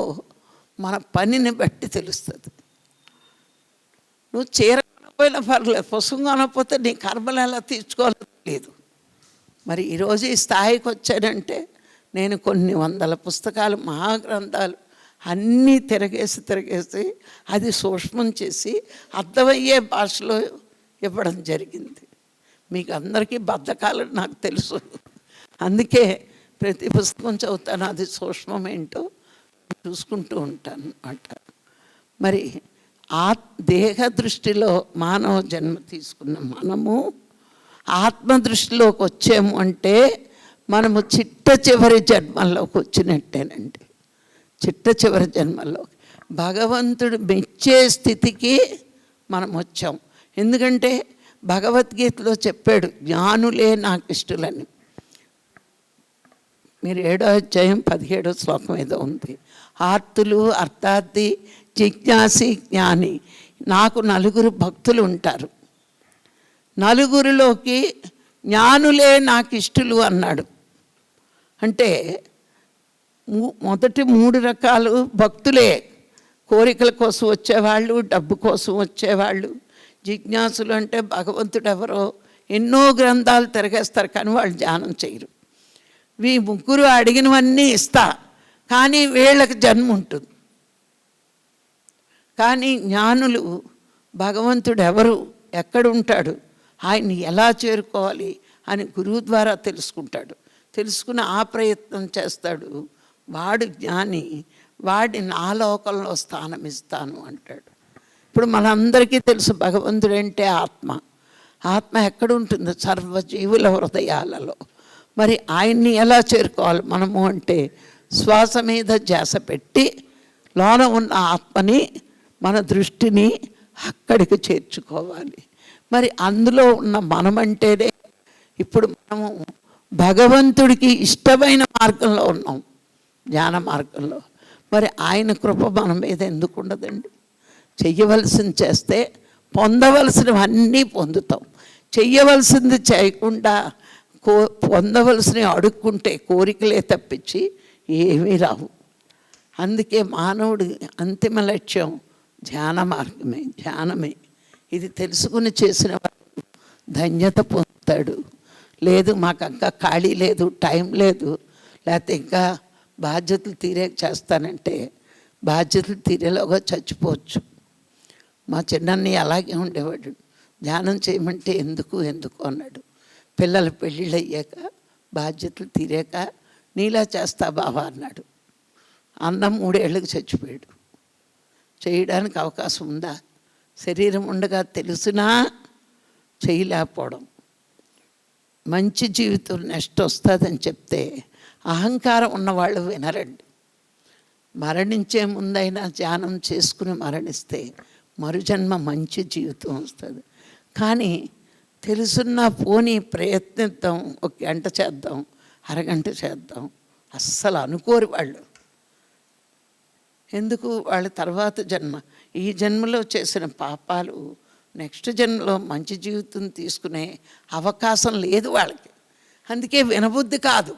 మన పనిని బట్టి తెలుస్తుంది. నువ్వు చీర కొనకపోయినా పర్లేదు, పుస్తకం కొనకపోతే నీ కర్మలు ఎలా తీర్చుకోవాలో లేదు. మరి ఈరోజు ఈ స్థాయికి వచ్చానంటే నేను కొన్ని వందల పుస్తకాలు, మహాగ్రంథాలు అన్నీ తిరగేసి అది సూక్ష్మం చేసి అర్థమయ్యే భాషలో ఇవ్వడం జరిగింది. మీకు అందరికీ బద్ధకాలు నాకు తెలుసు, అందుకే ప్రతి పుస్తకం చదువుతాను, అది సూక్ష్మం ఏంటో చూసుకుంటూ ఉంటాను అన్నమాట. మరి దేహ దృష్టిలో మానవ జన్మ తీసుకున్న మనము ఆత్మ దృష్టిలోకి వచ్చాము అంటే మనము చిట్ట చివరి జన్మల్లోకి వచ్చినట్టేనండి. చిట్ట చివరి జన్మల్లో భగవంతుడు మెచ్చే స్థితికి మనం వచ్చాం. ఎందుకంటే భగవద్గీతలో చెప్పాడు, జ్ఞానులే నాకు ఇష్టలని. మీరు 7వ అధ్యాయం 17వ శ్లోకం ఏదో ఉంది. ఆర్తులు, అర్థార్థి, జిజ్ఞాసి, జ్ఞాని, నాకు 4 భక్తులు ఉంటారు. 4లోకి జ్ఞానులే నాకు ఇష్టలు అన్నాడు. అంటే మొదటి 3 రకాలు భక్తులే, కోరికల కోసం వచ్చేవాళ్ళు, డబ్బు కోసం వచ్చేవాళ్ళు. జిజ్ఞాసులు అంటే భగవంతుడు ఎవరో ఎన్నో గ్రంథాలు తిరగేస్తారు కానీ వాళ్ళు ధ్యానం చేయరు. ఈ 3 అడిగినవన్నీ ఇస్తా కానీ వీళ్ళకి జన్మ ఉంటుంది. కానీ జ్ఞానులు భగవంతుడు ఎవరు, ఎక్కడ ఉంటాడు, ఆయన్ని ఎలా చేరుకోవాలి అని గురువు ద్వారా తెలుసుకుంటాడు. తెలుసుకుని ఆ ప్రయత్నం చేస్తాడు. వాడు జ్ఞాని, వాడి నా లోకంలో స్థానం ఇస్తాను అంటాడు. ఇప్పుడు మనందరికీ తెలుసు భగవంతుడు అంటే ఆత్మ. ఆత్మ ఎక్కడ ఉంటుంది? సర్వజీవుల హృదయాలలో. మరి ఆయన్ని ఎలా చేరుకోవాలి మనము అంటే శ్వాస మీద ధ్యాస పెట్టి లోన ఉన్న ఆత్మని, మన దృష్టిని అక్కడికి చేర్చుకోవాలి. మరి అందులో ఉన్న మనమంటేనే ఇప్పుడు మనము భగవంతుడికి ఇష్టమైన మార్గంలో ఉన్నాం, జ్ఞాన మార్గంలో. మరి ఆయన కృప మన మీద ఎందుకు ఉండదండి? చెయ్యవలసింది చేస్తే పొందవలసినవన్నీ పొందుతాం. చెయ్యవలసింది చేయకుండా పొందవలసినవి అడుక్కుంటే కోరికలే తప్పించి ఏమీ రావు. అందుకే మానవుడి అంతిమ లక్ష్యం ధ్యాన మార్గమే, ధ్యానమే. ఇది తెలుసుకుని చేసిన వాడు ధన్యత పొందుతాడు. లేదు మాకు ఇంకా ఖాళీ లేదు, టైం లేదు, లేకపోతే ఇంకా బాధ్యతలు తీరే చేస్తానంటే బాధ్యతలు తీరేలోగా చచ్చిపోవచ్చు. మా చిన్నన్ని అలాగే ఉండేవాడు. ధ్యానం చేయమంటే ఎందుకు అన్నాడు. పిల్లల పెళ్ళిళ్ళు అయ్యాక బాధ్యతలు తీరాక నీలా చేస్తా బావా అన్నాడు. అన్న 3 ఏళ్ళకి చచ్చిపోయాడు. చేయడానికి అవకాశం ఉందా? శరీరం ఉండగా తెలిసినా చేయలేకపోవడం. మంచి జీవితం నెక్స్ట్ వస్తుందని చెప్తే అహంకారం ఉన్నవాళ్ళు వినరండి. మరణించే ముందైనా ధ్యానం చేసుకుని మరణిస్తే మరుజన్మ మంచి జీవితం వస్తుంది. కానీ తెలుసున్న పోనీ ప్రయత్నిద్దాం, 1 గంట చేద్దాం, అరగంట చేద్దాం, అస్సలు అనుకోరు వాళ్ళు. ఎందుకు? వాళ్ళ తర్వాత జన్మ, ఈ జన్మలో చేసిన పాపాలు నెక్స్ట్ జన్మలో మంచి జీవితం తీసుకునే అవకాశం లేదు వాళ్ళకి. అందుకే వినబుద్ధి కాదు.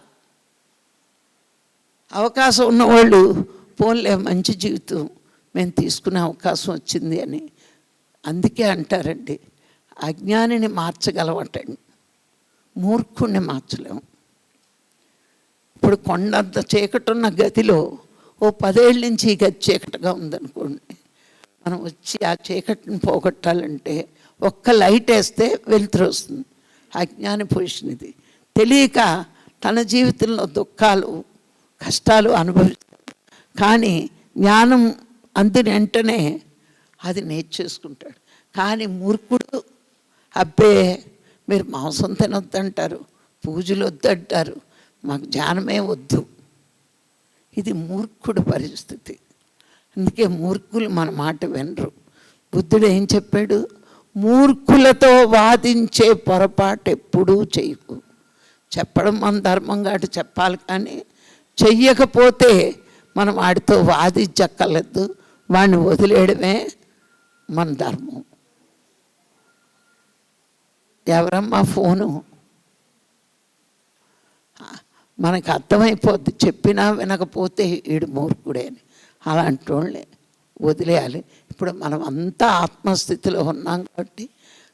అవకాశం ఉన్నవాళ్ళు పోన్లే మంచి జీవితం మేము తీసుకునే అవకాశం వచ్చింది అని. అందుకే అంటారండి, అజ్ఞానిని మార్చగలవటండి, మూర్ఖుణ్ణి మార్చలేము. ఇప్పుడు కొండంత చీకటున్న గదిలో ఓ 10 ఏళ్ళ నుంచి ఈ గది చీకటిగా ఉందనుకోండి, మనం వచ్చి ఆ చీకటిని పోగొట్టాలంటే ఒక్క లైట్ వేస్తే వెలుతురు వస్తుంది. అజ్ఞాని పొజిషన్ ఇది. తెలియక తన జీవితంలో దుఃఖాలు, కష్టాలు అనుభవిస్తాడు. కానీ జ్ఞానం అందిన వెంటనే అది నేర్చేసుకుంటాడు. కానీ మూర్ఖుడు అబ్బే మీరు మాంసం తినొద్దంటారు, పూజలు వద్దంటారు, మాకు ధ్యానమే వద్దు. ఇది మూర్ఖుడు పరిస్థితి. అందుకే మూర్ఖులు మన మాట వినరు. బుద్ధుడు ఏం చెప్పాడు? మూర్ఖులతో వాదించే పొరపాటు ఎప్పుడూ చేయకు. చెప్పడం మన ధర్మం కాబట్టి చెప్పాలి, కానీ చెయ్యకపోతే మనం వాడితో వాదించక్కర్లేదు, వాడిని వదిలేయడమే మన ధర్మం. ఎవరమ్మా ఫోను? మనకు అర్థమైపోద్ది, చెప్పినా వినకపోతే ఈడు మూర్ఖుడే అని. అలాంటి వాళ్ళని వదిలేయాలి. ఇప్పుడు మనం అంతా ఆత్మస్థితిలో ఉన్నాం కాబట్టి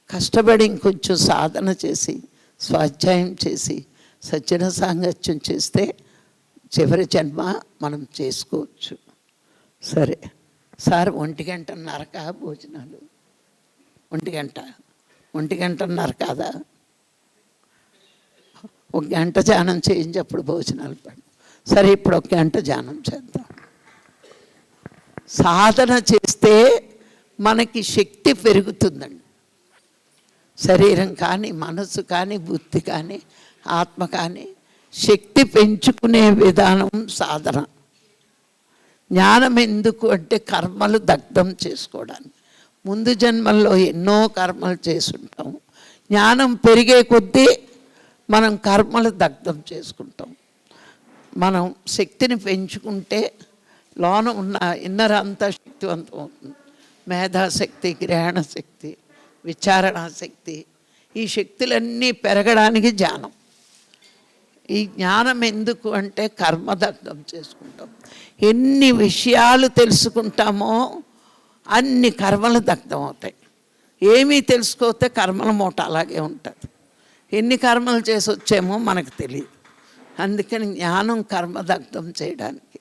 కష్టపడి ఇంకొంచెం సాధన చేసి స్వాధ్యాయం చేసి సజ్జన సాంగత్యం చేస్తే చివరి జన్మ మనం చేసుకోవచ్చు. సరే సార్, 1:30కా భోజనాలు? 1:30 కాదా? 1 గంట ధ్యానం చేయించి అప్పుడు భోజనాలు పడి. సరే, ఇప్పుడు 1 గంట ధ్యానం చేద్దాం. సాధన చేస్తే మనకి శక్తి పెరుగుతుందండి. శరీరం కానీ, మనసు కానీ, బుద్ధి కానీ, ఆత్మ కానీ శక్తి పెంచుకునే విధానం సాధన. జ్ఞానం ఎందుకు అంటే కర్మలు దగ్ధం చేసుకోవడానికి. ముందు జన్మల్లో ఎన్నో కర్మలు చేసుంటాం. జ్ఞానం పెరిగే కొద్దీ మనం కర్మలు దగ్ధం చేసుకుంటాం. మనం శక్తిని పెంచుకుంటే లోన ఉన్న ఇన్నర్ అంతా శక్తివంతం అవుతుంది. మేధాశక్తి, గ్రహణ శక్తి, విచారణ శక్తి, ఈ శక్తులన్నీ పెరగడానికి జ్ఞానం. ఈ జ్ఞానం ఎందుకు అంటే కర్మదగ్ధం చేసుకుంటాం. ఎన్ని విషయాలు తెలుసుకుంటామో అన్ని కర్మలు దగ్ధం అవుతాయి. ఏమీ తెలుసుకోతే కర్మల మూట అలాగే ఉంటుంది. ఎన్ని కర్మలు చేసి వచ్చామో మనకు తెలియదు. అందుకని జ్ఞానం కర్మదగ్ధం చేయడానికి